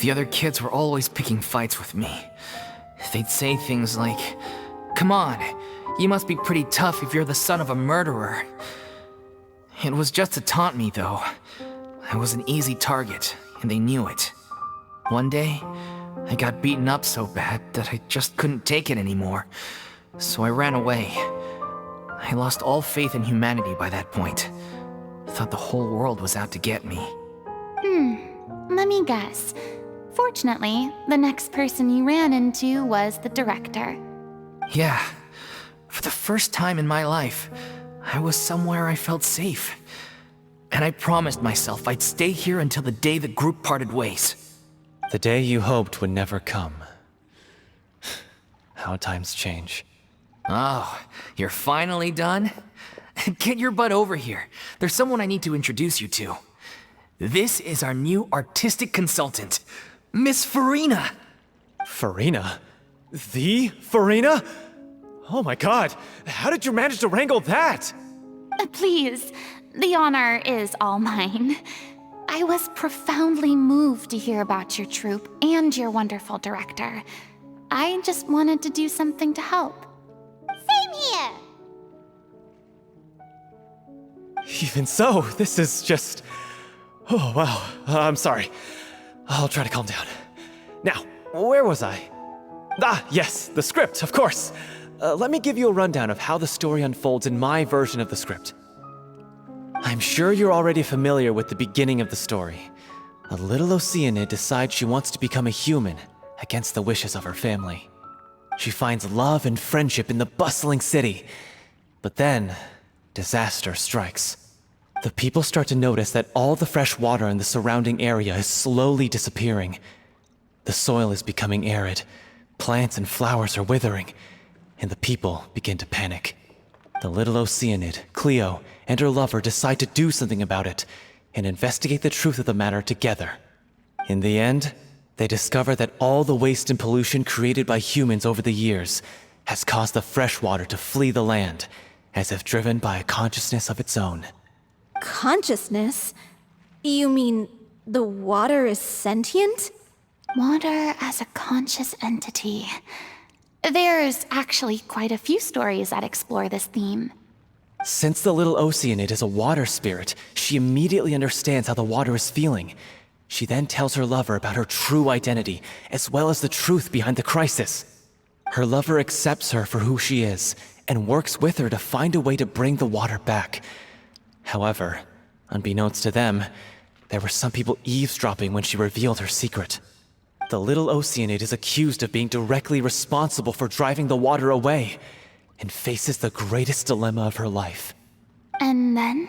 The other kids were always picking fights with me. They'd say things like, "Come on, you must be pretty tough if you're the son of a murderer." It was just to taunt me, though. I was an easy target, and they knew it. One day, I got beaten up so bad that I just couldn't take it anymore, so I ran away. I lost all faith in humanity by that point. Thought the whole world was out to get me. Let me guess. Fortunately, the next person you ran into was the director. Yeah. For the first time in my life, I was somewhere I felt safe. And I promised myself I'd stay here until the day the group parted ways. The day you hoped would never come. How times change. Oh, you're finally done? Get your butt over here. There's someone I need to introduce you to. This is our new artistic consultant, Miss Furina. Furina? The Furina? Oh my god, how did you manage to wrangle that? Please, the honor is all mine. I was profoundly moved to hear about your troupe and your wonderful director. I just wanted to do something to help. Same here. Even so, this is just... Oh, wow. I'm sorry. I'll try to calm down. Now, where was I? Ah, yes, the script, of course. Let me give you a rundown of how the story unfolds in my version of the script. I'm sure you're already familiar with the beginning of the story. A little Oceanid decides she wants to become a human against the wishes of her family. She finds love and friendship in the bustling city. But then, disaster strikes. The people start to notice that all the fresh water in the surrounding area is slowly disappearing. The soil is becoming arid, plants and flowers are withering, and the people begin to panic. The little Oceanid, Cleo, and her lover decide to do something about it and investigate the truth of the matter together. In the end, they discover that all the waste and pollution created by humans over the years has caused the fresh water to flee the land, as if driven by a consciousness of its own. Consciousness? You mean the water is sentient? Water as a conscious entity. There's actually quite a few stories that explore this theme. Since the little Oceanid is a water spirit, she immediately understands how the water is feeling. She then tells her lover about her true identity, as well as the truth behind the crisis. Her lover accepts her for who she is, and works with her to find a way to bring the water back. However, unbeknownst to them, there were some people eavesdropping when she revealed her secret. The little Oceanid is accused of being directly responsible for driving the water away, and faces the greatest dilemma of her life. And then?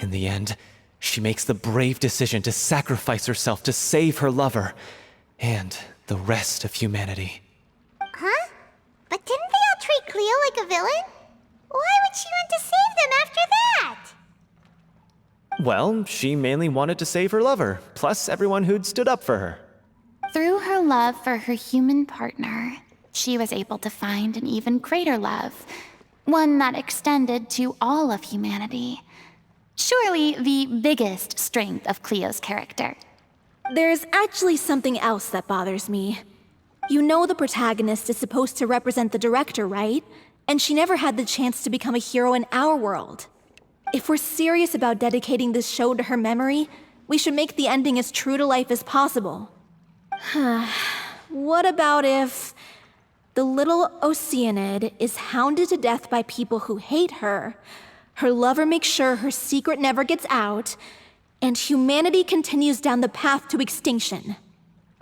In the end, she makes the brave decision to sacrifice herself to save her lover, and the rest of humanity. Huh? But didn't they all treat Cleo like a villain? Why would she want to save them after that? Well, she mainly wanted to save her lover, plus everyone who'd stood up for her. Through her love for her human partner, she was able to find an even greater love, one that extended to all of humanity. Surely the biggest strength of Cleo's character. There's actually something else that bothers me. You know the protagonist is supposed to represent the director, right? And she never had the chance to become a hero in our world. If we're serious about dedicating this show to her memory, we should make the ending as true to life as possible. What about if the little Oceanid is hounded to death by people who hate her, her lover makes sure her secret never gets out, and humanity continues down the path to extinction?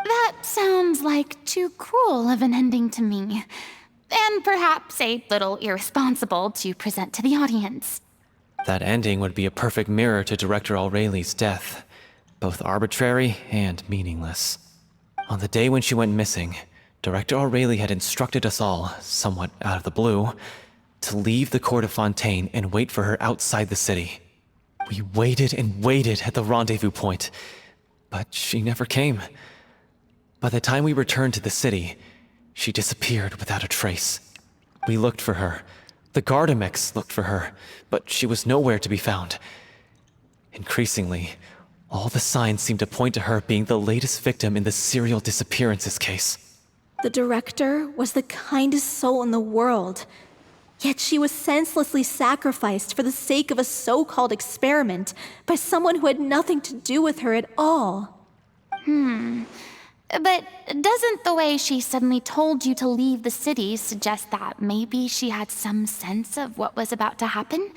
That sounds like too cruel of an ending to me, and perhaps a little irresponsible to present to the audience. That ending would be a perfect mirror to Director Aureli's death, both arbitrary and meaningless. On the day when she went missing, Director Aureli had instructed us all, somewhat out of the blue, to leave the court of Fontaine and wait for her outside the city. We waited and waited at the rendezvous point, but she never came. By the time we returned to the city, she disappeared without a trace. We looked for her. The Gardamex looked for her, but she was nowhere to be found. Increasingly, all the signs seemed to point to her being the latest victim in the serial disappearances case. The director was the kindest soul in the world. Yet she was senselessly sacrificed for the sake of a so-called experiment by someone who had nothing to do with her at all. But doesn't the way she suddenly told you to leave the city suggest that maybe she had some sense of what was about to happen?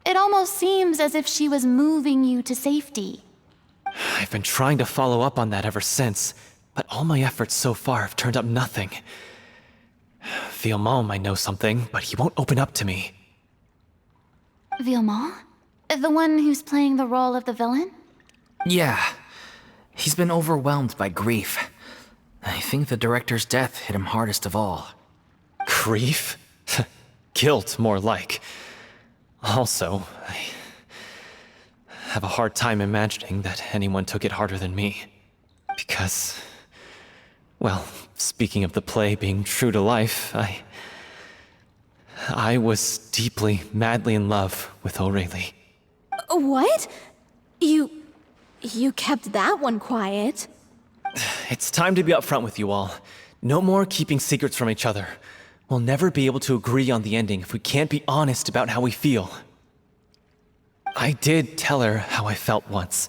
It almost seems as if she was moving you to safety. I've been trying to follow up on that ever since, but all my efforts so far have turned up nothing. Villemont might know something, but he won't open up to me. Villemont? The one who's playing the role of the villain? Yeah. He's been overwhelmed by grief. I think the director's death hit him hardest of all. Grief? Guilt, more like. Also, I have a hard time imagining that anyone took it harder than me. Because, well, speaking of the play being true to life, I was deeply, madly in love with Aurelie. What? You kept that one quiet. It's time to be upfront with you all. No more keeping secrets from each other. We'll never be able to agree on the ending if we can't be honest about how we feel. I did tell her how I felt once,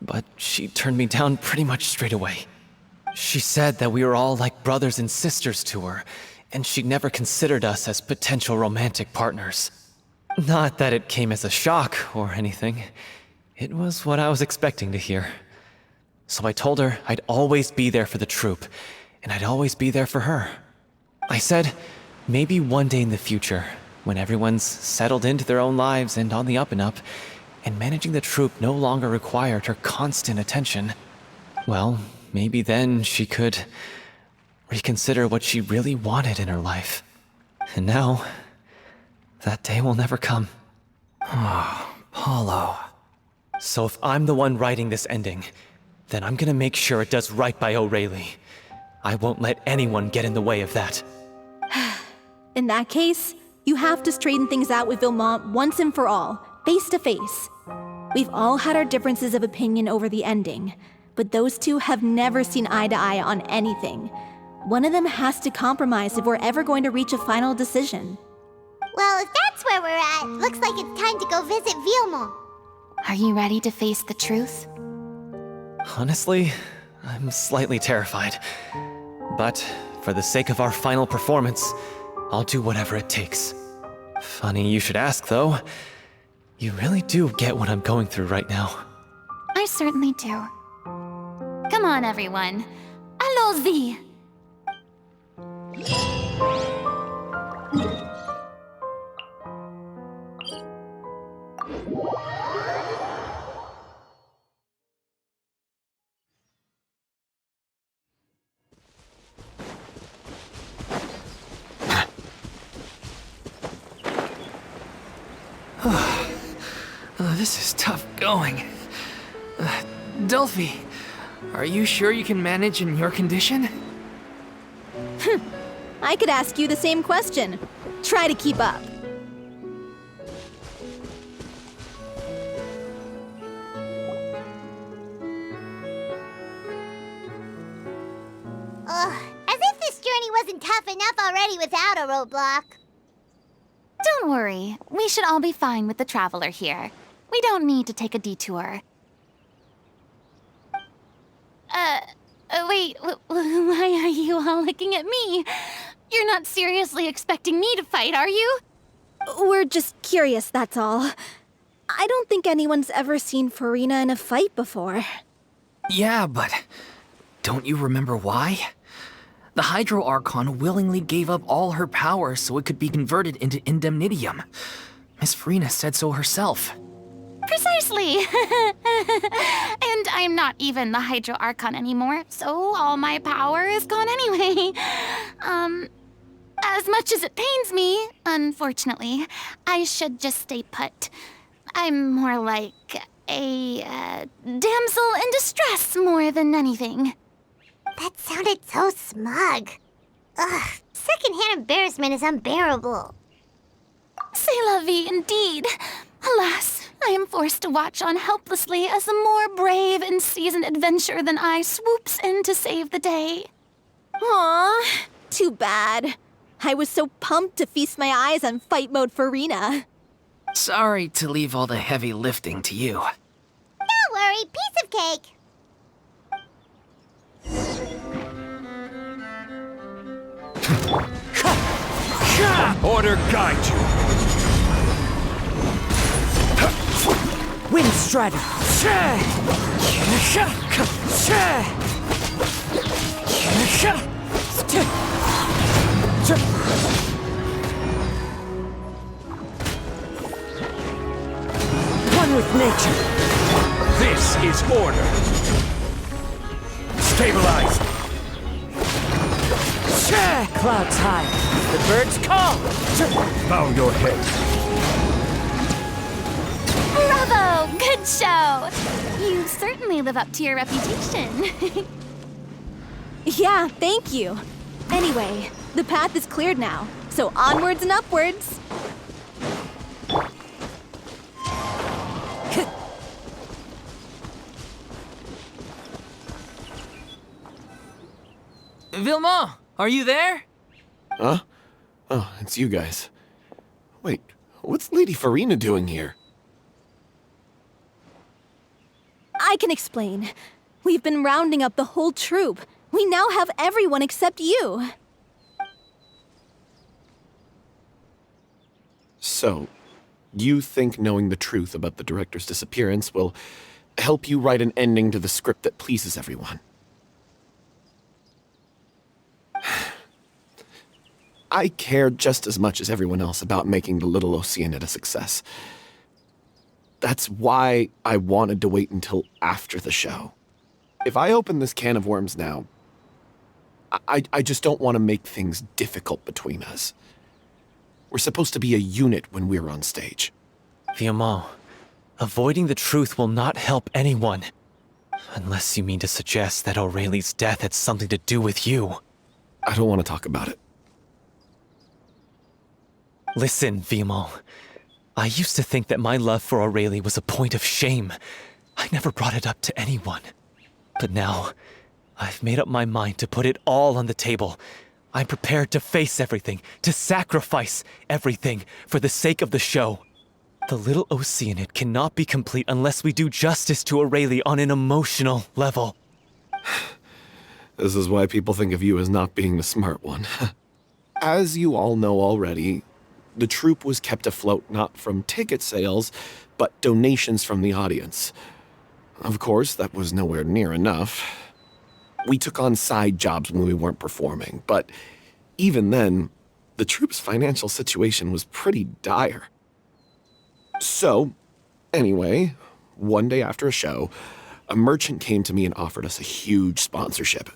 but she turned me down pretty much straight away. She said that we were all like brothers and sisters to her, and she'd never considered us as potential romantic partners. Not that it came as a shock or anything. It was what I was expecting to hear. So I told her I'd always be there for the troupe, and I'd always be there for her. I said, maybe one day in the future, when everyone's settled into their own lives and on the up and up, and managing the troupe no longer required her constant attention, well, maybe then she could reconsider what she really wanted in her life. And now, that day will never come. Oh, Paulo. So if I'm the one writing this ending, then I'm gonna make sure it does right by Aurelie. I won't let anyone get in the way of that. In that case, you have to straighten things out with Villemont once and for all, face to face. We've all had our differences of opinion over the ending, but those two have never seen eye to eye on anything. One of them has to compromise if we're ever going to reach a final decision. Well, if that's where we're at, looks like it's time to go visit Villemont. Are you ready to face the truth? Honestly, I'm slightly terrified. But for the sake of our final performance, I'll do whatever it takes. Funny you should ask, though. You really do get what I'm going through right now. I certainly do. Come on, everyone. Allons-y! This is tough going. Delphi, are you sure you can manage in your condition? I could ask you the same question. Try to keep up. As if this journey wasn't tough enough already without a roadblock. Don't worry. We should all be fine with the traveler here. We don't need to take a detour. Wait, why are you all looking at me? You're not seriously expecting me to fight, are you? We're just curious, that's all. I don't think anyone's ever seen Furina in a fight before. Yeah, but don't you remember why? The Hydro Archon willingly gave up all her power so it could be converted into indemnitium. Miss Furina said so herself. Precisely! And I'm not even the Hydro Archon anymore, so all my power is gone anyway. As much as it pains me, unfortunately, I should just stay put. I'm more like a damsel in distress more than anything. That sounded so smug. Ugh, secondhand embarrassment is unbearable. C'est la vie indeed. Alas, I am forced to watch on helplessly as a more brave and seasoned adventurer than I swoops in to save the day. Aw, too bad. I was so pumped to feast my eyes on fight mode Furina. Sorry to leave all the heavy lifting to you. Don't worry, piece of cake. Order guide you. Wind Strider! One with nature! This is order. Stabilize. Clouds high! The birds call! Bow your head. Bravo! Good show! You certainly live up to your reputation. Yeah, thank you. Anyway, the path is cleared now, so onwards and upwards. Vilma, are you there? Huh? Oh, it's you guys. Wait, what's Lady Furina doing here? I can explain. We've been rounding up the whole troop. We now have everyone except you. So, you think knowing the truth about the director's disappearance will help you write an ending to the script that pleases everyone? I care just as much as everyone else about making the Little Oceanid a success. That's why I wanted to wait until after the show. If I open this can of worms now, I just don't want to make things difficult between us. We're supposed to be a unit when we're on stage. Vilma, avoiding the truth will not help anyone. Unless you mean to suggest that Aurelie's death had something to do with you. I don't want to talk about it. Listen, Vilma. I used to think that my love for Aurelie was a point of shame. I never brought it up to anyone. But now, I've made up my mind to put it all on the table. I'm prepared to face everything, to sacrifice everything for the sake of the show. The Little Oceanid cannot be complete unless we do justice to Aurelie on an emotional level. This is why people think of you as not being the smart one. As you all know already, the troupe was kept afloat not from ticket sales, but donations from the audience. Of course, that was nowhere near enough. We took on side jobs when we weren't performing, but even then, the troupe's financial situation was pretty dire. So, anyway, one day after a show, a merchant came to me and offered us a huge sponsorship.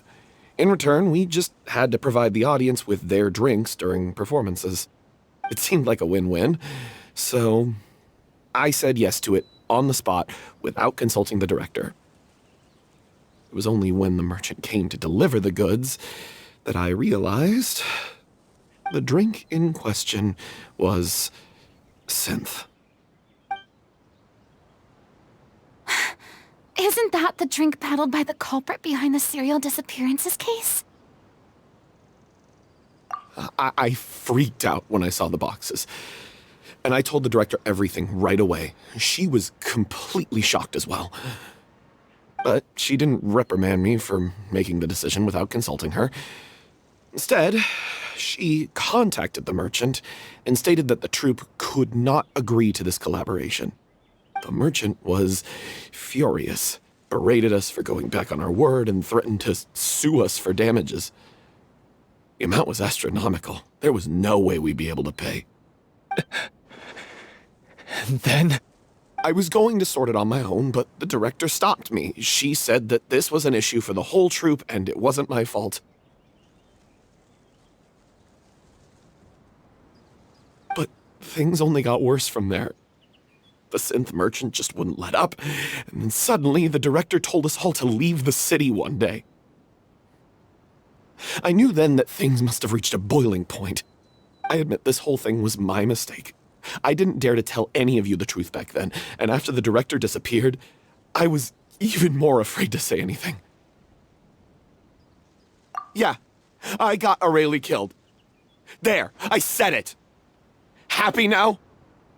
In return, we just had to provide the audience with their drinks during performances. It seemed like a win-win, so I said yes to it on the spot without consulting the director. It was only when the merchant came to deliver the goods that I realized the drink in question was synth. Isn't that the drink paddled by the culprit behind the serial disappearances case? I freaked out when I saw the boxes. And I told the director everything right away. She was completely shocked as well. But she didn't reprimand me for making the decision without consulting her. Instead, she contacted the merchant and stated that the troupe could not agree to this collaboration. The merchant was furious, berated us for going back on our word, and threatened to sue us for damages. The amount was astronomical. There was no way we'd be able to pay. And then? I was going to sort it on my own, but the director stopped me. She said that this was an issue for the whole troupe, and it wasn't my fault. But things only got worse from there. The synth merchant just wouldn't let up, and then suddenly the director told us all to leave the city one day. I knew then that things must have reached a boiling point. I admit this whole thing was my mistake. I didn't dare to tell any of you the truth back then, and after the director disappeared, I was even more afraid to say anything. Yeah, I got Aurelie killed. There, I said it. Happy now?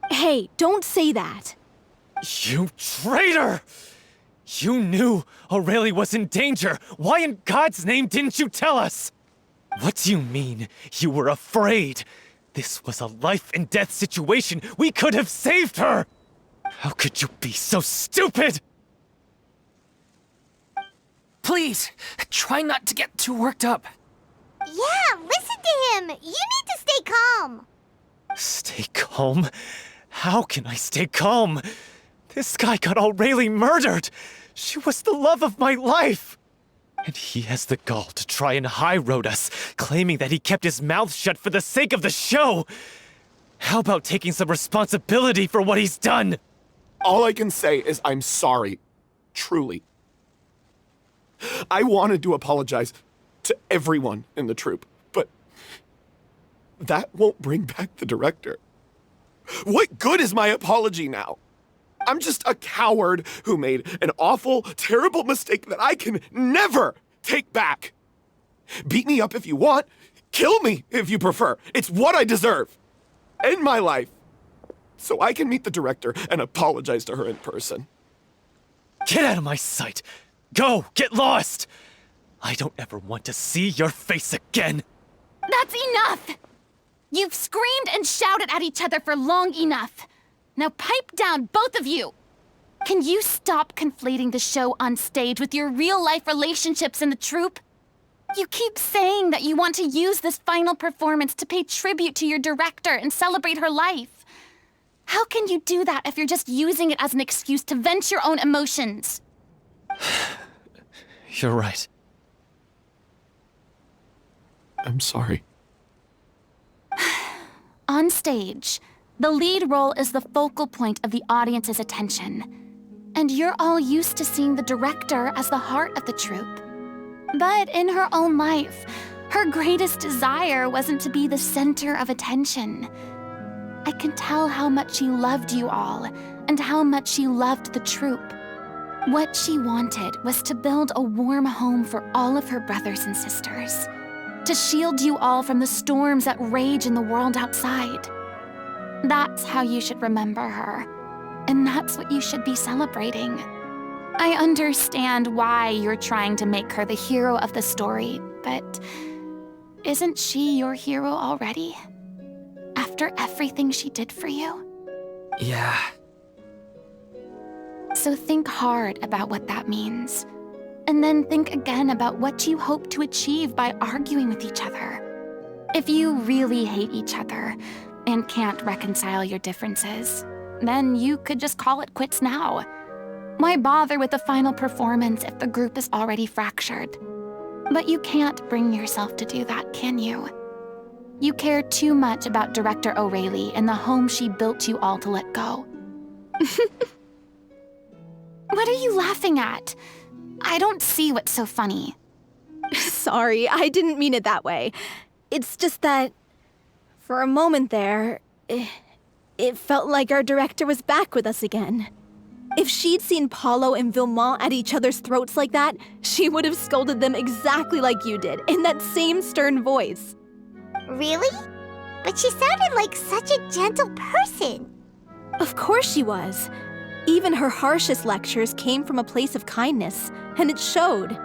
Hey, don't say that. You traitor! You knew Aurelie was in danger. Why in God's name didn't you tell us? What do you mean, you were afraid? This was a life and death situation. We could have saved her! How could you be so stupid? Please, try not to get too worked up. Yeah, listen to him. You need to stay calm. Stay calm? How can I stay calm? This guy got Aurelie murdered! She was the love of my life! And he has the gall to try and high-road us, claiming that he kept his mouth shut for the sake of the show! How about taking some responsibility for what he's done? All I can say is I'm sorry. Truly. I wanted to apologize to everyone in the troupe, but that won't bring back the director. What good is my apology now? I'm just a coward who made an awful, terrible mistake that I can never take back. Beat me up if you want. Kill me if you prefer. It's what I deserve. End my life. So I can meet the director and apologize to her in person. Get out of my sight! Go! Get lost! I don't ever want to see your face again! That's enough! You've screamed and shouted at each other for long enough. Now pipe down, both of you! Can you stop conflating the show on stage with your real-life relationships in the troupe? You keep saying that you want to use this final performance to pay tribute to your director and celebrate her life. How can you do that if you're just using it as an excuse to vent your own emotions? You're right. I'm sorry. On stage, the lead role is the focal point of the audience's attention. And you're all used to seeing the director as the heart of the troupe. But in her own life, her greatest desire wasn't to be the center of attention. I can tell how much she loved you all, and how much she loved the troupe. What she wanted was to build a warm home for all of her brothers and sisters. To shield you all from the storms that rage in the world outside. That's how you should remember her. And that's what you should be celebrating. I understand why you're trying to make her the hero of the story, but isn't she your hero already? After everything she did for you? Yeah. So think hard about what that means. And then think again about what you hope to achieve by arguing with each other. If you really hate each other and can't reconcile your differences, then you could just call it quits now. Why bother with the final performance if the group is already fractured? But you can't bring yourself to do that, can you? You care too much about Director Aurelie and the home she built you all to let go. What are you laughing at? I don't see what's so funny. Sorry, I didn't mean it that way. It's just that, for a moment there, it felt like our director was back with us again. If she'd seen Paulo and Villemont at each other's throats like that, she would have scolded them exactly like you did, in that same stern voice. Really? But she sounded like such a gentle person. Of course she was. Even her harshest lectures came from a place of kindness, and it showed.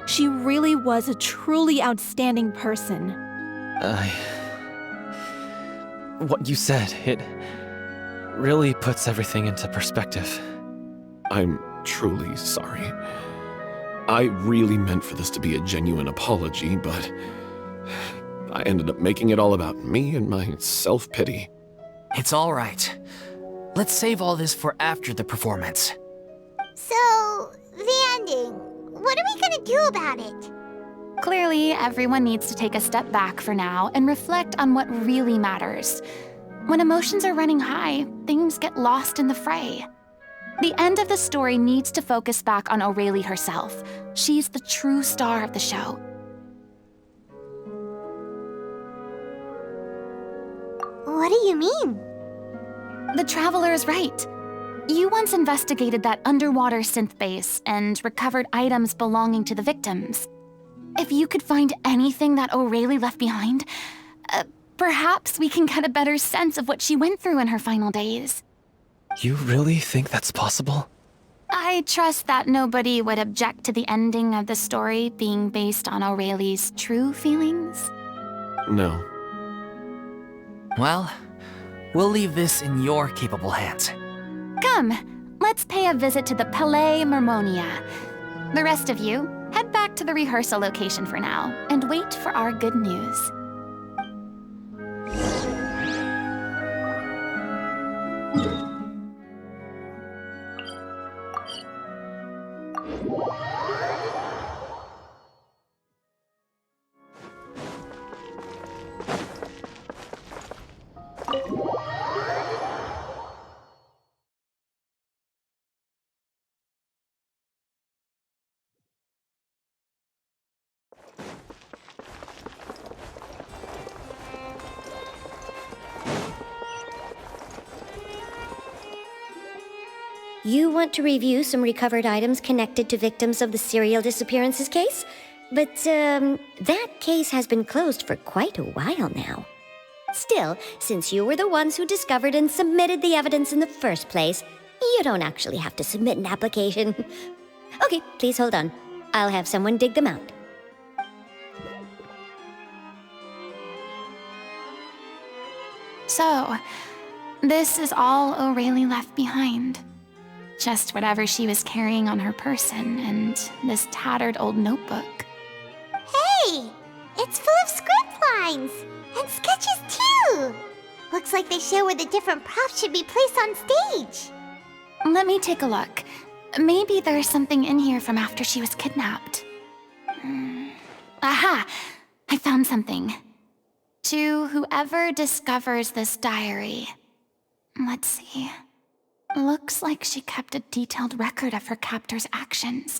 She really was a truly outstanding person. What you said, it really puts everything into perspective. I'm truly sorry. I really meant for this to be a genuine apology, but I ended up making it all about me and my self-pity. It's all right. Let's save all this for after the performance. So, the ending. What are we gonna do about it? Clearly, everyone needs to take a step back for now and reflect on what really matters. When emotions are running high, things get lost in the fray. The end of the story needs to focus back on Aurelie herself. She's the true star of the show. What do you mean? The Traveler is right. You once investigated that underwater synth base and recovered items belonging to the victims. If you could find anything that Aurelie left behind, perhaps we can get a better sense of what she went through in her final days. You really think that's possible? I trust that nobody would object to the ending of the story being based on Aurelie's true feelings. No. Well, we'll leave this in your capable hands. Come, let's pay a visit to the Palais Mermonia. The rest of you, head back to the rehearsal location for now, and wait for our good news. You want to review some recovered items connected to victims of the serial disappearances case? But, that case has been closed for quite a while now. Still, since you were the ones who discovered and submitted the evidence in the first place, you don't actually have to submit an application. Okay, please hold on. I'll have someone dig them out. So, this is all Aurelie left behind. Just whatever she was carrying on her person and this tattered old notebook. Hey! It's full of script lines! And sketches too! Looks like they show where the different props should be placed on stage. Let me take a look. Maybe there's something in here from after she was kidnapped. Aha! I found something. To whoever discovers this diary. Let's see. Looks like she kept a detailed record of her captor's actions.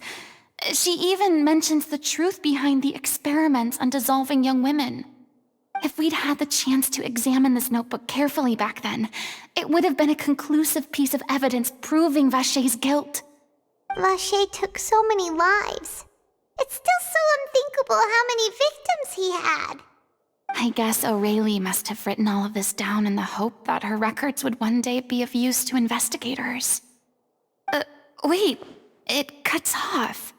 She even mentions the truth behind the experiments on dissolving young women. If we'd had the chance to examine this notebook carefully back then, it would have been a conclusive piece of evidence proving Vachey's guilt. Vachey took so many lives. It's still so unthinkable how many victims he had. I guess Aurelie must have written all of this down in the hope that her records would one day be of use to investigators. Wait, it cuts off.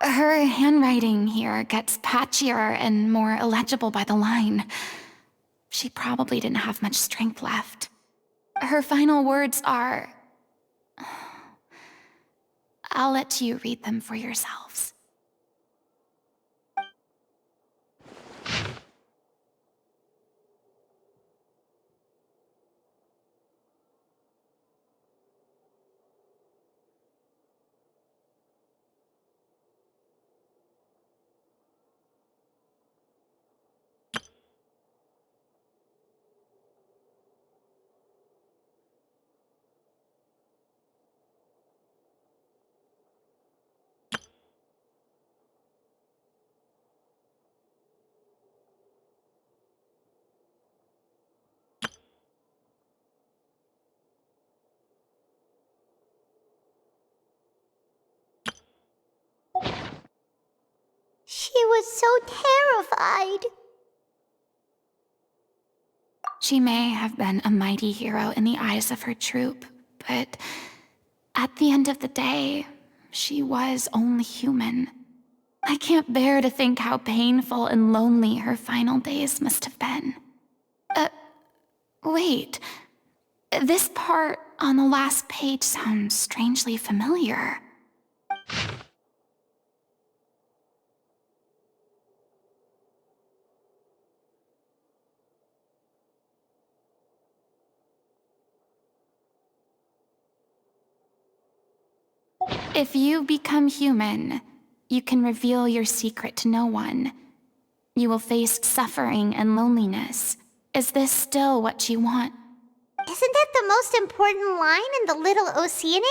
Her handwriting here gets patchier and more illegible by the line. She probably didn't have much strength left. Her final words are... I'll let you read them for yourselves. She was so terrified. She may have been a mighty hero in the eyes of her troop, but at the end of the day, she was only human. I can't bear to think how painful and lonely her final days must have been. Wait. This part on the last page sounds strangely familiar. If you become human, you can reveal your secret to no one. You will face suffering and loneliness. Is this still what you want? Isn't that the most important line in the Little Oceanid?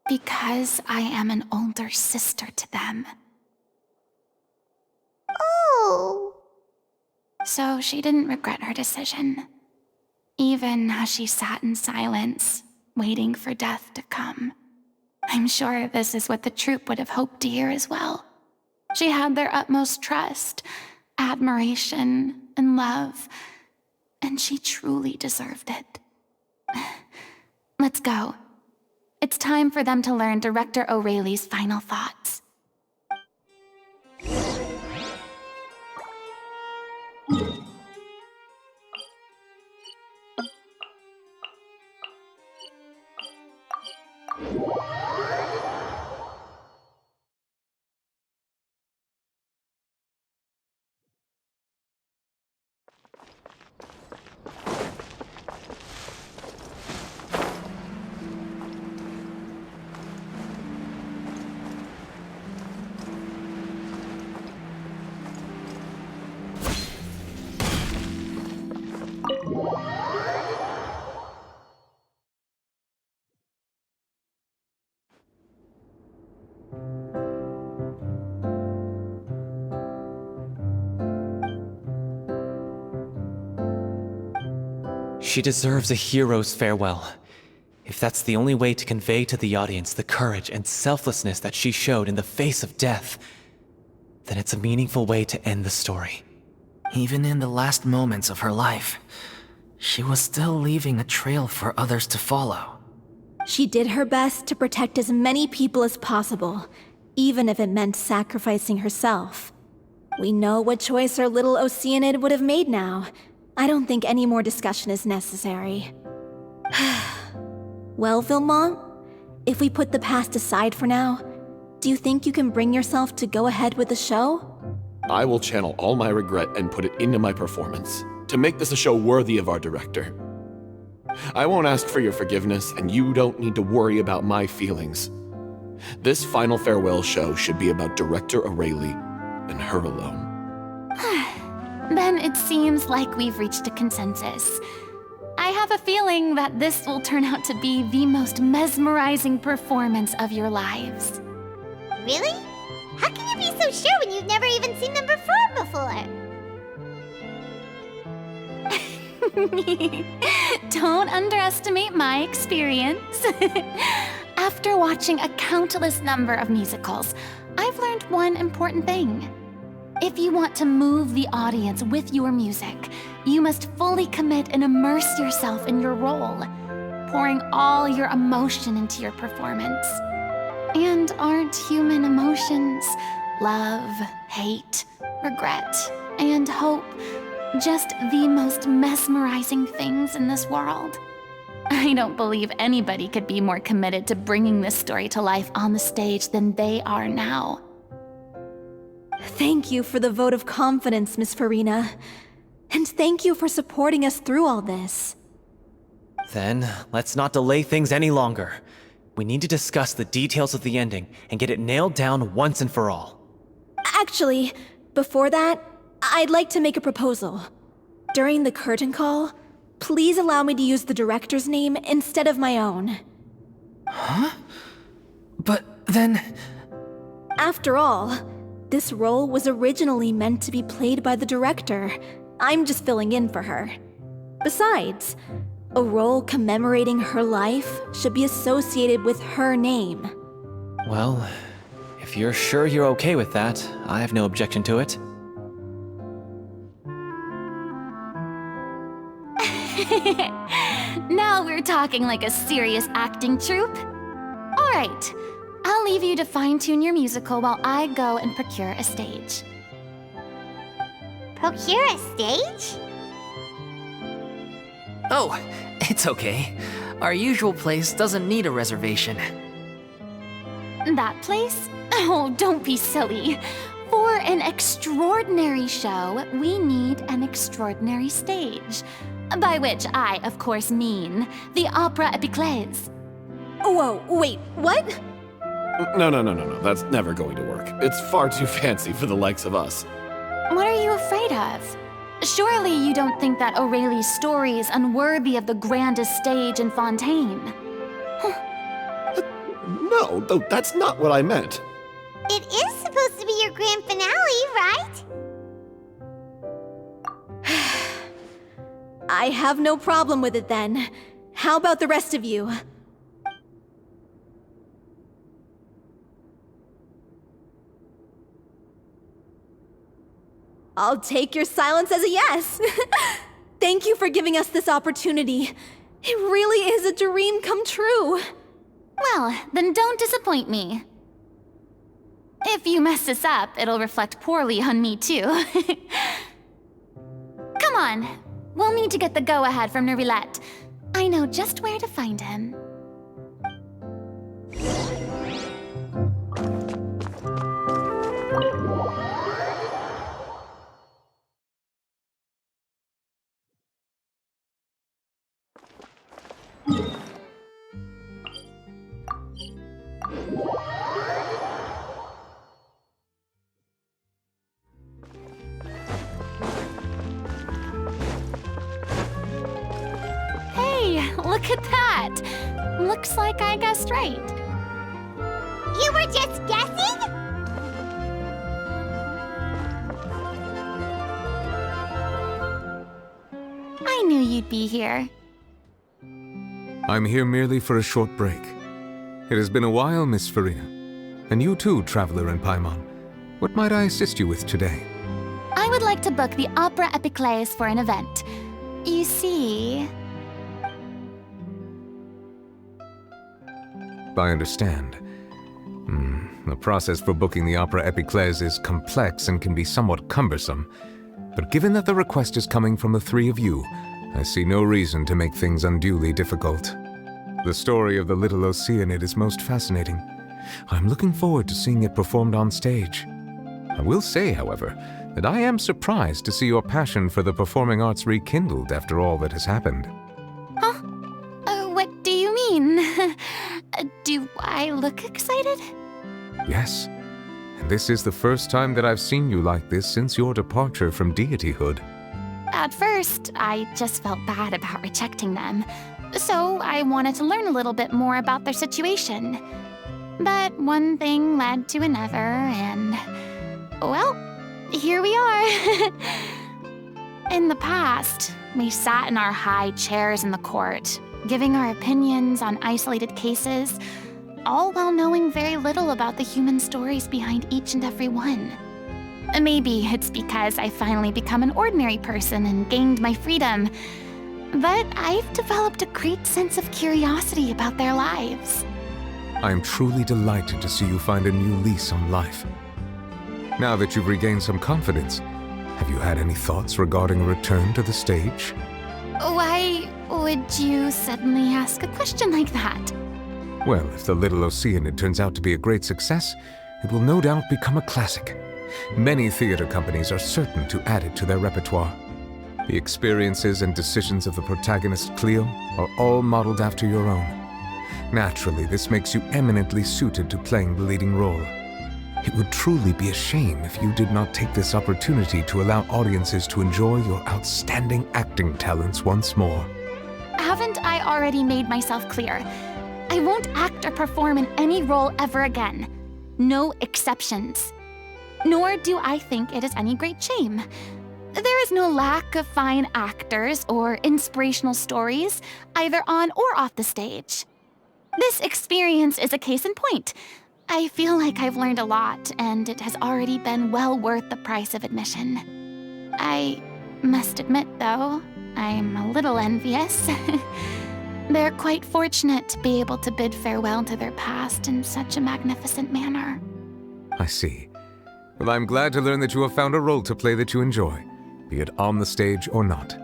Because I am an older sister to them. Oh. So she didn't regret her decision, even as she sat in silence, waiting for death to come. I'm sure this is what the troupe would have hoped to hear as well. She had their utmost trust, admiration, and love, and she truly deserved it. Let's go. It's time for them to learn Director O'Reilly's final thoughts. She deserves a hero's farewell. If that's the only way to convey to the audience the courage and selflessness that she showed in the face of death, then it's a meaningful way to end the story. Even in the last moments of her life, she was still leaving a trail for others to follow. She did her best to protect as many people as possible, even if it meant sacrificing herself. We know what choice our Little Oceanid would have made now. I don't think any more discussion is necessary. Well, Vilmont, if we put the past aside for now, do you think you can bring yourself to go ahead with the show? I will channel all my regret and put it into my performance, to make this a show worthy of our director. I won't ask for your forgiveness, and you don't need to worry about my feelings. This final farewell show should be about Director O'Reilly and her alone. Then it seems like we've reached a consensus. I have a feeling that this will turn out to be the most mesmerizing performance of your lives. Really? How can you be so sure when you've never even seen them perform before? Don't underestimate my experience. After watching a countless number of musicals, I've learned one important thing. If you want to move the audience with your music, you must fully commit and immerse yourself in your role, pouring all your emotion into your performance. And aren't human emotions, love, hate, regret, and hope, just the most mesmerizing things in this world? I don't believe anybody could be more committed to bringing this story to life on the stage than they are now. Thank you for the vote of confidence, Miss Furina. And thank you for supporting us through all this. Then, let's not delay things any longer. We need to discuss the details of the ending and get it nailed down once and for all. Actually, before that, I'd like to make a proposal. During the curtain call, please allow me to use the director's name instead of my own. Huh? But then... After all, this role was originally meant to be played by the director. I'm just filling in for her. Besides, a role commemorating her life should be associated with her name. Well, if you're sure you're okay with that, I have no objection to it. Now we're talking like a serious acting troupe. All right, I'll leave you to fine-tune your musical while I go and procure a stage. Procure a stage? Oh, it's okay. Our usual place doesn't need a reservation. That place? Oh, don't be silly. For an extraordinary show, we need an extraordinary stage. By which I, of course, mean the Opera Epiclese. Whoa, wait, what? No. That's never going to work. It's far too fancy for the likes of us. What are you afraid of? Surely you don't think that Aurelie's story is unworthy of the grandest stage in Fontaine? No, though that's not what I meant. It is supposed to be your grand finale, right? I have no problem with it then. How about the rest of you? I'll take your silence as a yes. Thank you for giving us this opportunity. It really is a dream come true. Well, then don't disappoint me. If you mess this up, it'll reflect poorly on me too. Come on, we'll need to get the go-ahead from Nerilette. I know just where to find him. Look at that! Looks like I guessed right. You were just guessing? I knew you'd be here. I'm here merely for a short break. It has been a while, Miss Furina. And you too, Traveler in Paimon. What might I assist you with today? I would like to book the Opera Epiclese for an event. You see... I understand. The process for booking the Opera Epiclese is complex and can be somewhat cumbersome. But given that the request is coming from the three of you, I see no reason to make things unduly difficult. The story of the Little Oceanid is most fascinating. I'm looking forward to seeing it performed on stage. I will say, however, that I am surprised to see your passion for the performing arts rekindled after all that has happened. Huh? What do you mean? Do I look excited? Yes. And this is the first time that I've seen you like this since your departure from deityhood. At first, I just felt bad about rejecting them. So I wanted to learn a little bit more about their situation. But one thing led to another, and... well, here we are. In the past, we sat in our high chairs in the court, giving our opinions on isolated cases, all while knowing very little about the human stories behind each and every one. Maybe it's because I finally become an ordinary person and gained my freedom, but I've developed a great sense of curiosity about their lives. I am truly delighted to see you find a new lease on life. Now that you've regained some confidence, have you had any thoughts regarding a return to the stage? Why would you suddenly ask a question like that? Well, if the Little Oceanid turns out to be a great success, it will no doubt become a classic. Many theater companies are certain to add it to their repertoire. The experiences and decisions of the protagonist, Cleo, are all modeled after your own. Naturally, this makes you eminently suited to playing the leading role. It would truly be a shame if you did not take this opportunity to allow audiences to enjoy your outstanding acting talents once more. Haven't I already made myself clear? I won't act or perform in any role ever again. No exceptions. Nor do I think it is any great shame. There is no lack of fine actors or inspirational stories, either on or off the stage. This experience is a case in point. I feel like I've learned a lot, and it has already been well worth the price of admission. I must admit, though, I'm a little envious. They're quite fortunate to be able to bid farewell to their past in such a magnificent manner. I see. Well, I'm glad to learn that you have found a role to play that you enjoy, be it on the stage or not.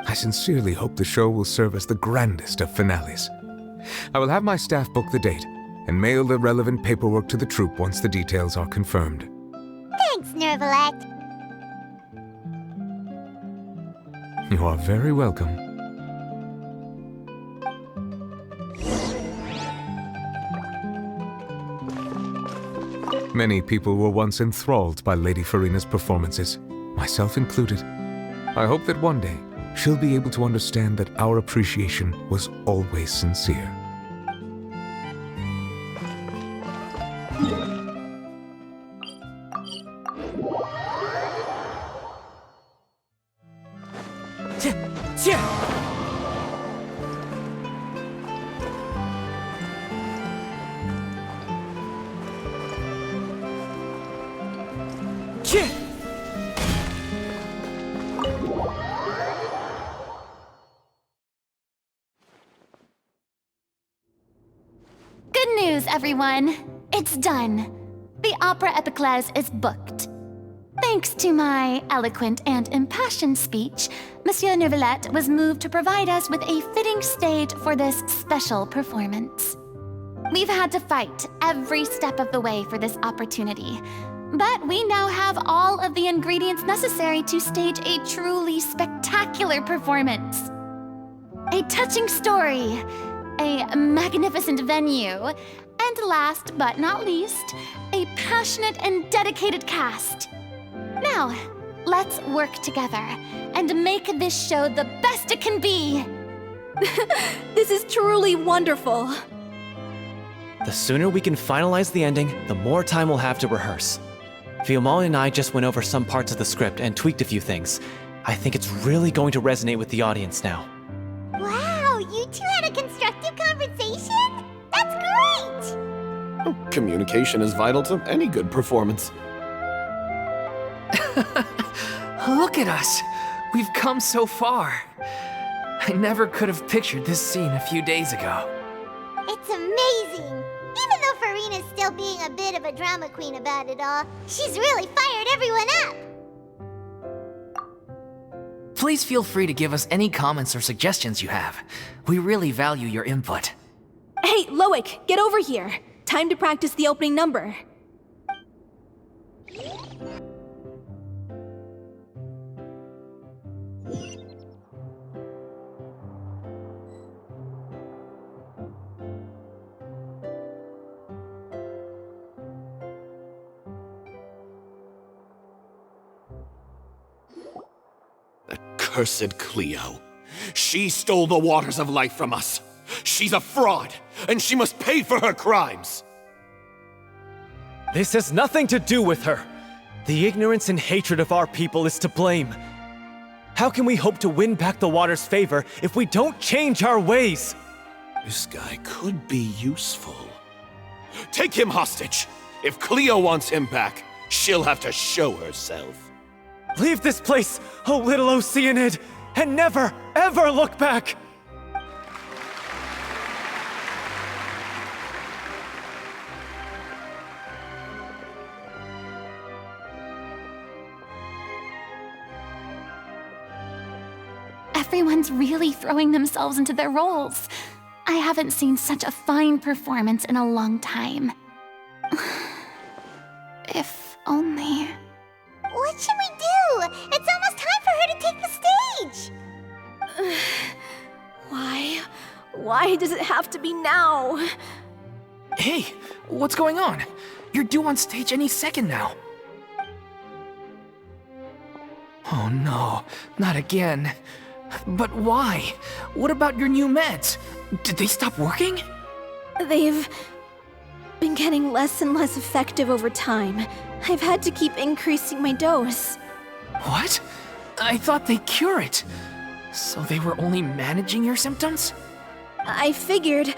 I sincerely hope the show will serve as the grandest of finales. I will have my staff book the date and mail the relevant paperwork to the troupe once the details are confirmed. Thanks, Nervalette. You are very welcome. Many people were once enthralled by Lady Furina's performances, myself included. I hope that one day she'll be able to understand that our appreciation was always sincere. Good news, everyone. It's done. The Opera Epiclese is booked. Thanks to my eloquent and impassioned speech, Monsieur Neuvillette was moved to provide us with a fitting stage for this special performance. We've had to fight every step of the way for this opportunity, but we now have all of the ingredients necessary to stage a truly spectacular performance. A touching story, a magnificent venue, and last but not least, a passionate and dedicated cast. Now, let's work together and make this show the best it can be. This is truly wonderful. The sooner we can finalize the ending, the more time we'll have to rehearse. Fiumali and I just went over some parts of the script and tweaked a few things. I think it's really going to resonate with the audience now. Wow, you two had a constructive conversation? That's great! Communication is vital to any good performance. Look at us! We've come so far. I never could have pictured this scene a few days ago. It's amazing! Even though Furina's still being a bit of a drama queen about it all, she's really fired everyone up! Please feel free to give us any comments or suggestions you have. We really value your input. Hey, Loic, get over here. Time to practice the opening number. Cursed Cleo. She stole the waters of life from us. She's a fraud, and she must pay for her crimes. This has nothing to do with her. The ignorance and hatred of our people is to blame. How can we hope to win back the water's favor if we don't change our ways? This guy could be useful. Take him hostage. If Cleo wants him back, she'll have to show herself. Leave this place, oh Little Oceanid, and never, ever look back! Everyone's really throwing themselves into their roles. I haven't seen such a fine performance in a long time. If only... What should we do? It's almost time for her to take the stage! Why? Why does it have to be now? Hey, what's going on? You're due on stage any second now. Oh no, not again. But why? What about your new meds? Did they stop working? They've been getting less and less effective over time. I've had to keep increasing my dose. What? I thought they cure it. So they were only managing your symptoms? I figured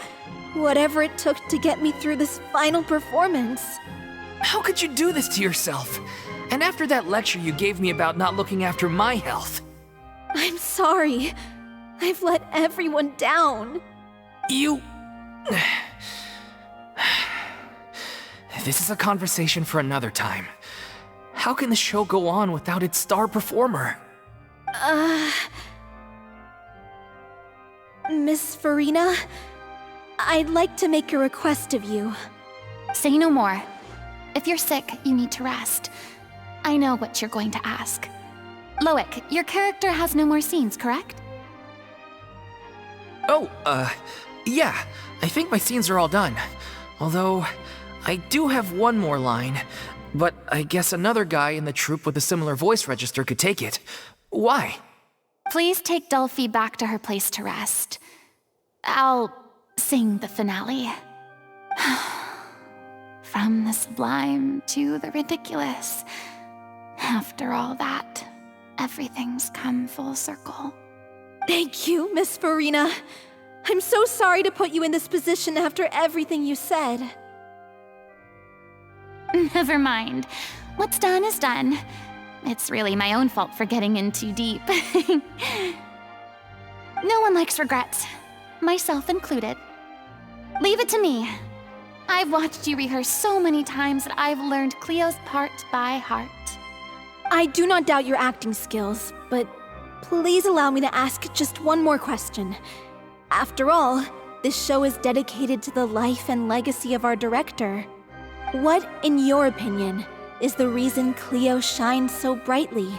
whatever it took to get me through this final performance. How could you do this to yourself? And after that lecture you gave me about not looking after my health. I'm sorry. I've let everyone down. You... This is a conversation for another time. How can the show go on without its star performer? Miss Furina, I'd like to make a request of you. Say no more. If you're sick, you need to rest. I know what you're going to ask. Loic, your character has no more scenes, correct? Oh, yeah. I think my scenes are all done. Although, I do have one more line. But I guess another guy in the troupe with a similar voice register could take it. Why? Please take Delphi back to her place to rest. I'll sing the finale. From the sublime to the ridiculous. After all that, everything's come full circle. Thank you, Miss Furina. I'm so sorry to put you in this position after everything you said. Never mind. What's done is done. It's really my own fault for getting in too deep. No one likes regrets, myself included. Leave it to me. I've watched you rehearse so many times that I've learned Cleo's part by heart. I do not doubt your acting skills, but please allow me to ask just one more question. After all, this show is dedicated to the life and legacy of our director. What, in your opinion, is the reason Cleo shines so brightly?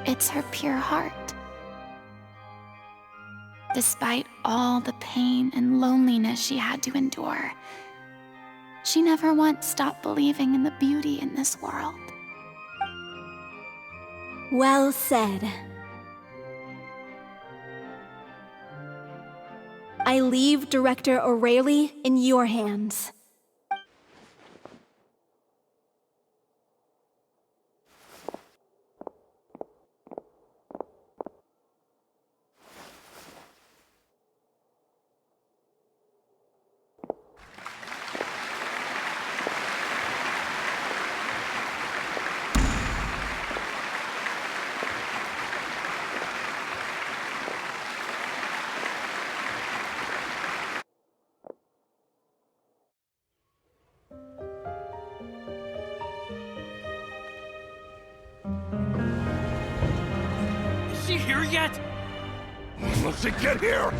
It's her pure heart. Despite all the pain and loneliness she had to endure, she never once stopped believing in the beauty in this world. Well said. I leave Director O'Reilly in your hands. Is she here yet? Will she get here?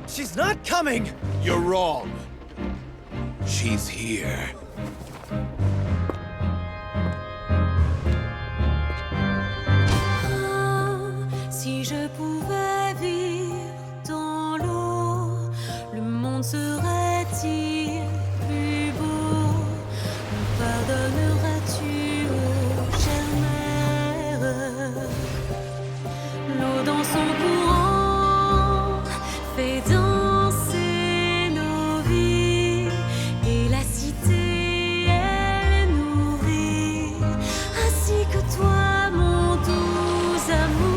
She's not coming! You're wrong. She's here. Si je pouvais vivre dans l'eau, le monde serait-il plus beau? Me pardonneras-tu, ô chère mère? L'eau dans son courant fait danser nos vies, et la cité elle nourrit, ainsi que toi, mon doux amour.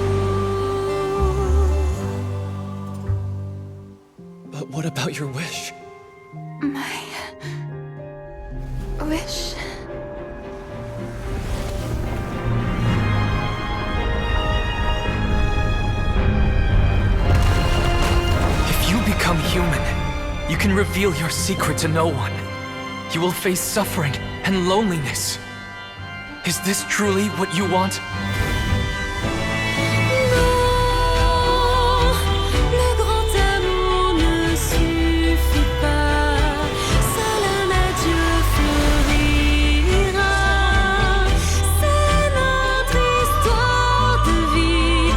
But what about your wish? My wish. If you become human, you can reveal your secret to no one. You will face suffering and loneliness. Is this truly what you want? Le grand amour ne suffit pas, seul un adieu fleurira. C'est notre histoire de vie,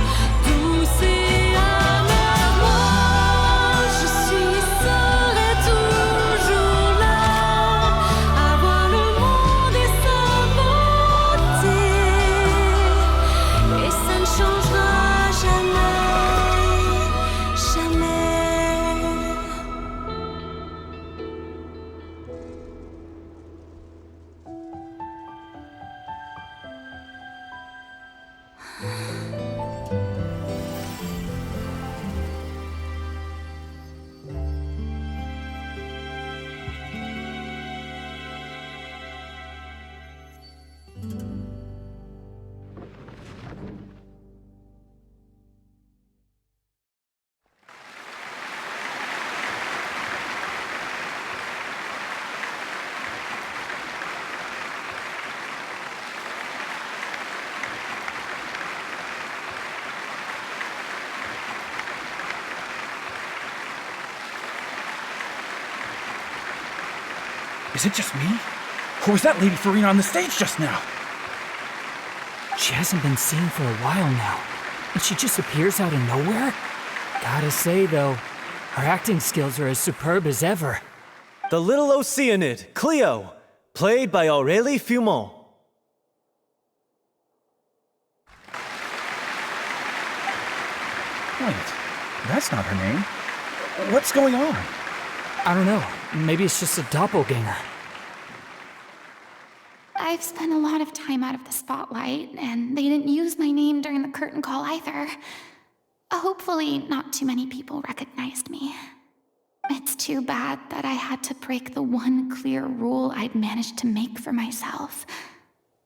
douce et amère. Moi, je serai toujours là, à voir le monde et sa beauté, et ça ne changera jamais, jamais. Is it just me? Or was that Lady Furina on the stage just now? She hasn't been seen for a while now, and she just appears out of nowhere? Gotta say, though, her acting skills are as superb as ever. The Little Oceanid, Cleo, played by Aurélie Fumont. Wait, that's not her name. What's going on? I don't know. Maybe it's just a doppelganger. I've spent a lot of time out of the spotlight, and they didn't use my name during the curtain call either. Hopefully, not too many people recognized me. It's too bad that I had to break the one clear rule I'd managed to make for myself,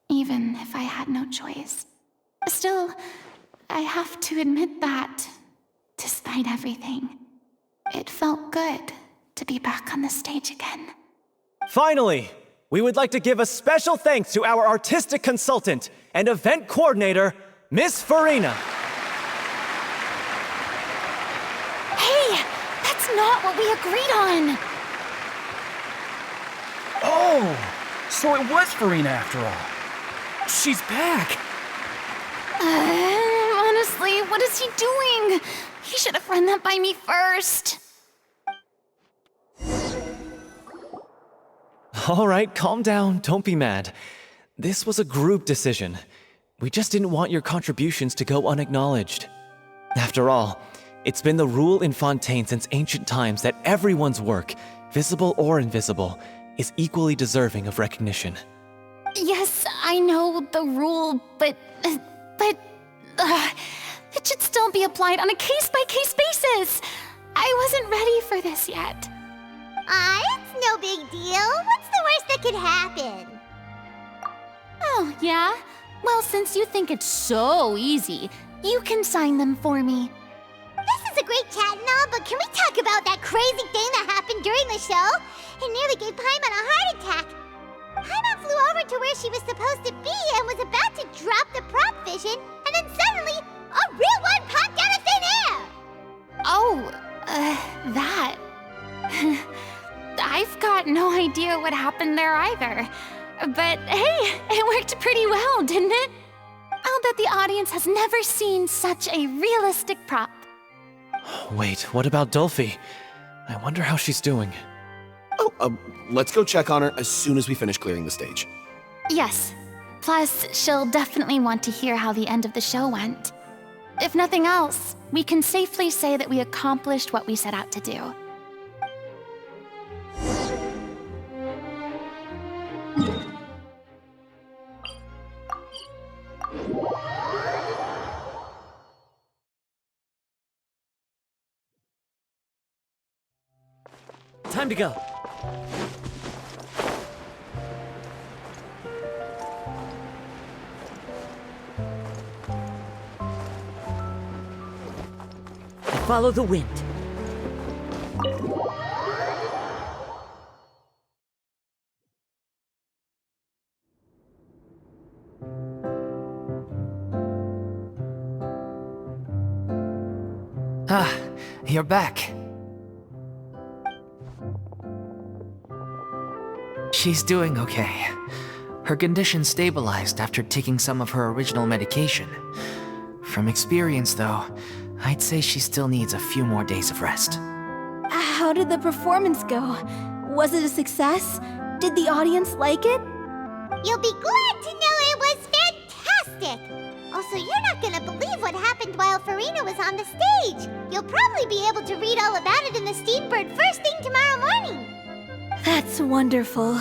even if I had no choice. Still, I have to admit that, despite everything, it felt good to be back on the stage again. Finally, we would like to give a special thanks to our artistic consultant and event coordinator, Miss Furina. Hey, that's not what we agreed on! Oh, so it was Furina after all. She's back! Honestly, what is he doing? He should have run that by me first. All right, calm down, don't be mad. This was a group decision. We just didn't want your contributions to go unacknowledged. After all, it's been the rule in Fontaine since ancient times that everyone's work, visible or invisible, is equally deserving of recognition. Yes, I know the rule, but it should still be applied on a case-by-case basis. I wasn't ready for this yet. It's no big deal. What's the worst that could happen? Oh, yeah? Well, since you think it's so easy, you can sign them for me. This is a great chat and all, but can we talk about that crazy thing that happened during the show? It nearly gave Paimon a heart attack. Paimon flew over to where she was supposed to be and was about to drop the prop vision, and then suddenly, a real one popped out of thin air! Oh, that. I've got no idea what happened there either. But hey, it worked pretty well, didn't it? I'll bet the audience has never seen such a realistic prop. Wait, what about Dolphy? I wonder how she's doing. Oh, let's go check on her as soon as we finish clearing the stage. Yes. Plus, she'll definitely want to hear how the end of the show went. If nothing else, we can safely say that we accomplished what we set out to do. Time to go. Follow the wind. Ah, you're back. She's doing okay. Her condition stabilized after taking some of her original medication. From experience, though, I'd say she still needs a few more days of rest. How did the performance go? Was it a success? Did the audience like it? You'll be glad to know it was fantastic! Also, you're not gonna believe what happened while Furina was on the stage. You'll probably be able to read all about it in the Steambird first thing tomorrow morning. That's wonderful.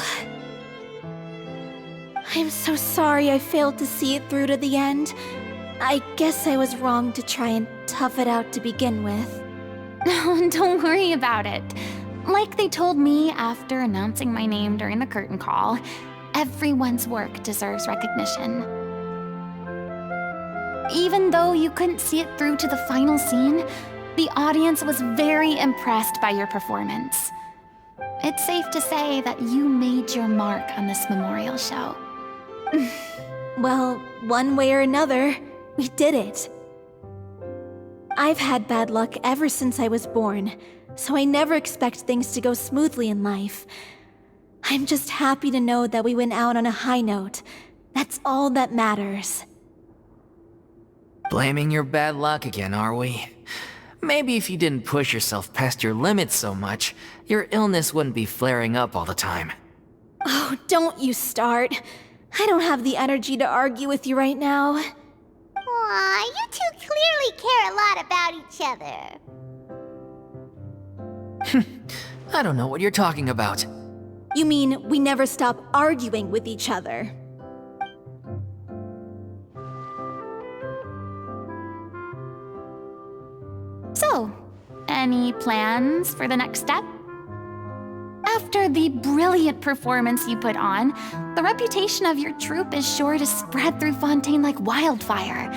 I'm so sorry I failed to see it through to the end. I guess I was wrong to try and tough it out to begin with. No, don't worry about it. Like they told me after announcing my name during the curtain call, everyone's work deserves recognition. Even though you couldn't see it through to the final scene, the audience was very impressed by your performance. It's safe to say that you made your mark on this memorial show. Well, one way or another, we did it. I've had bad luck ever since I was born, so I never expect things to go smoothly in life. I'm just happy to know that we went out on a high note. That's all that matters. Blaming your bad luck again, are we? Maybe if you didn't push yourself past your limits so much, your illness wouldn't be flaring up all the time. Oh, don't you start. I don't have the energy to argue with you right now. Aw, you two clearly care care a lot about each other. I don't know what you're talking about. You mean we never stop arguing with each other? So, any plans for the next step? After the brilliant performance you put on, the reputation of your troupe is sure to spread through Fontaine like wildfire.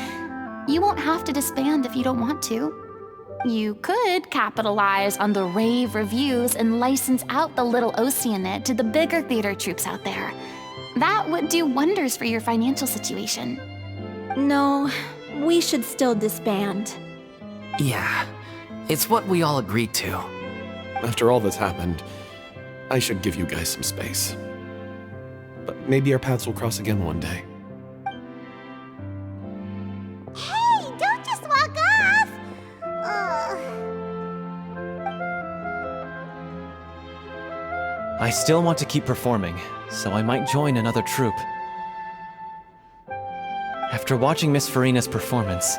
You won't have to disband if you don't want to. You could capitalize on the rave reviews and license out the Little Oceanid to the bigger theater troupes out there. That would do wonders for your financial situation. No, we should still disband. Yeah, it's what we all agreed to. After all that's happened, I should give you guys some space. But maybe our paths will cross again one day. Hey, don't just walk off! I still want to keep performing, so I might join another troupe. After watching Miss Furina's performance,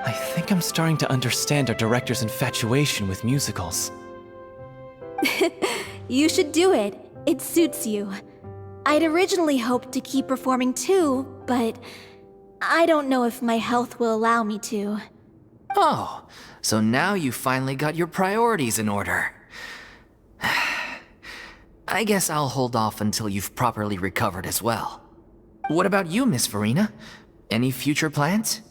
I think I'm starting to understand our director's infatuation with musicals. You should do it. It suits you. I'd originally hoped to keep performing too, but I don't know if my health will allow me to. Oh, so now you finally got your priorities in order. I guess I'll hold off until you've properly recovered as well. What about you, Miss Furina? Any future plans?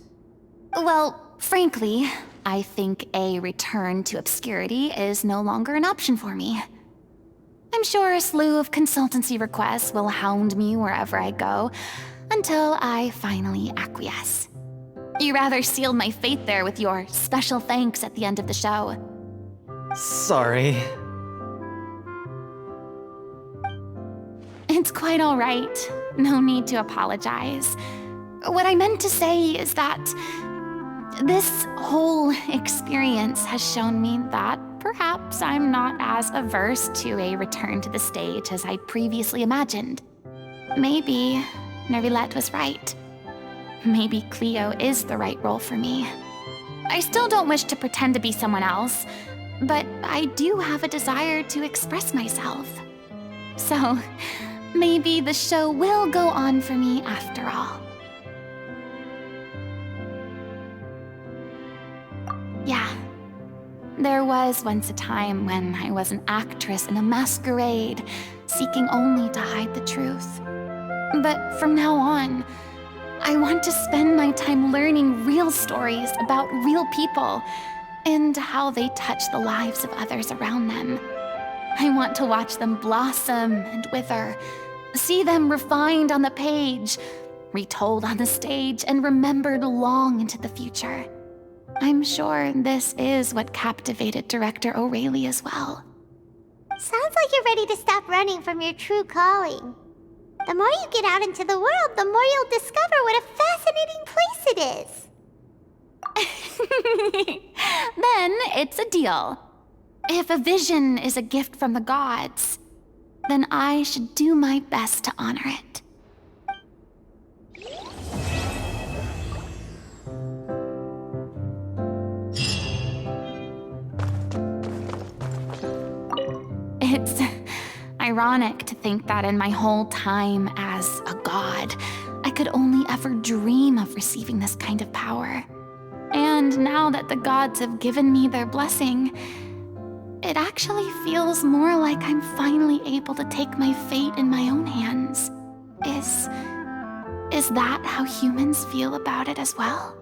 Well, frankly, I think a return to obscurity is no longer an option for me. I'm sure a slew of consultancy requests will hound me wherever I go, until I finally acquiesce. You rather sealed my fate there with your special thanks at the end of the show. Sorry. It's quite all right. No need to apologize. What I meant to say is that this whole experience has shown me that perhaps I'm not as averse to a return to the stage as I previously imagined. Maybe Nervilette was right. Maybe Cleo is the right role for me. I still don't wish to pretend to be someone else, but I do have a desire to express myself. So, maybe the show will go on for me after all. Yeah. There was once a time when I was an actress in a masquerade, seeking only to hide the truth. But from now on, I want to spend my time learning real stories about real people and how they touch the lives of others around them. I want to watch them blossom and wither, see them refined on the page, retold on the stage, and remembered long into the future. I'm sure this is what captivated director O'Reilly as well. Sounds like you're ready to stop running from your true calling. The more you get out into the world, the more you'll discover what a fascinating place it is. Then it's a deal. If a vision is a gift from the gods, then I should do my best to honor it. It's ironic to think that in my whole time as a god, I could only ever dream of receiving this kind of power. And now that the gods have given me their blessing, it actually feels more like I'm finally able to take my fate in my own hands. Is that how humans feel about it as well?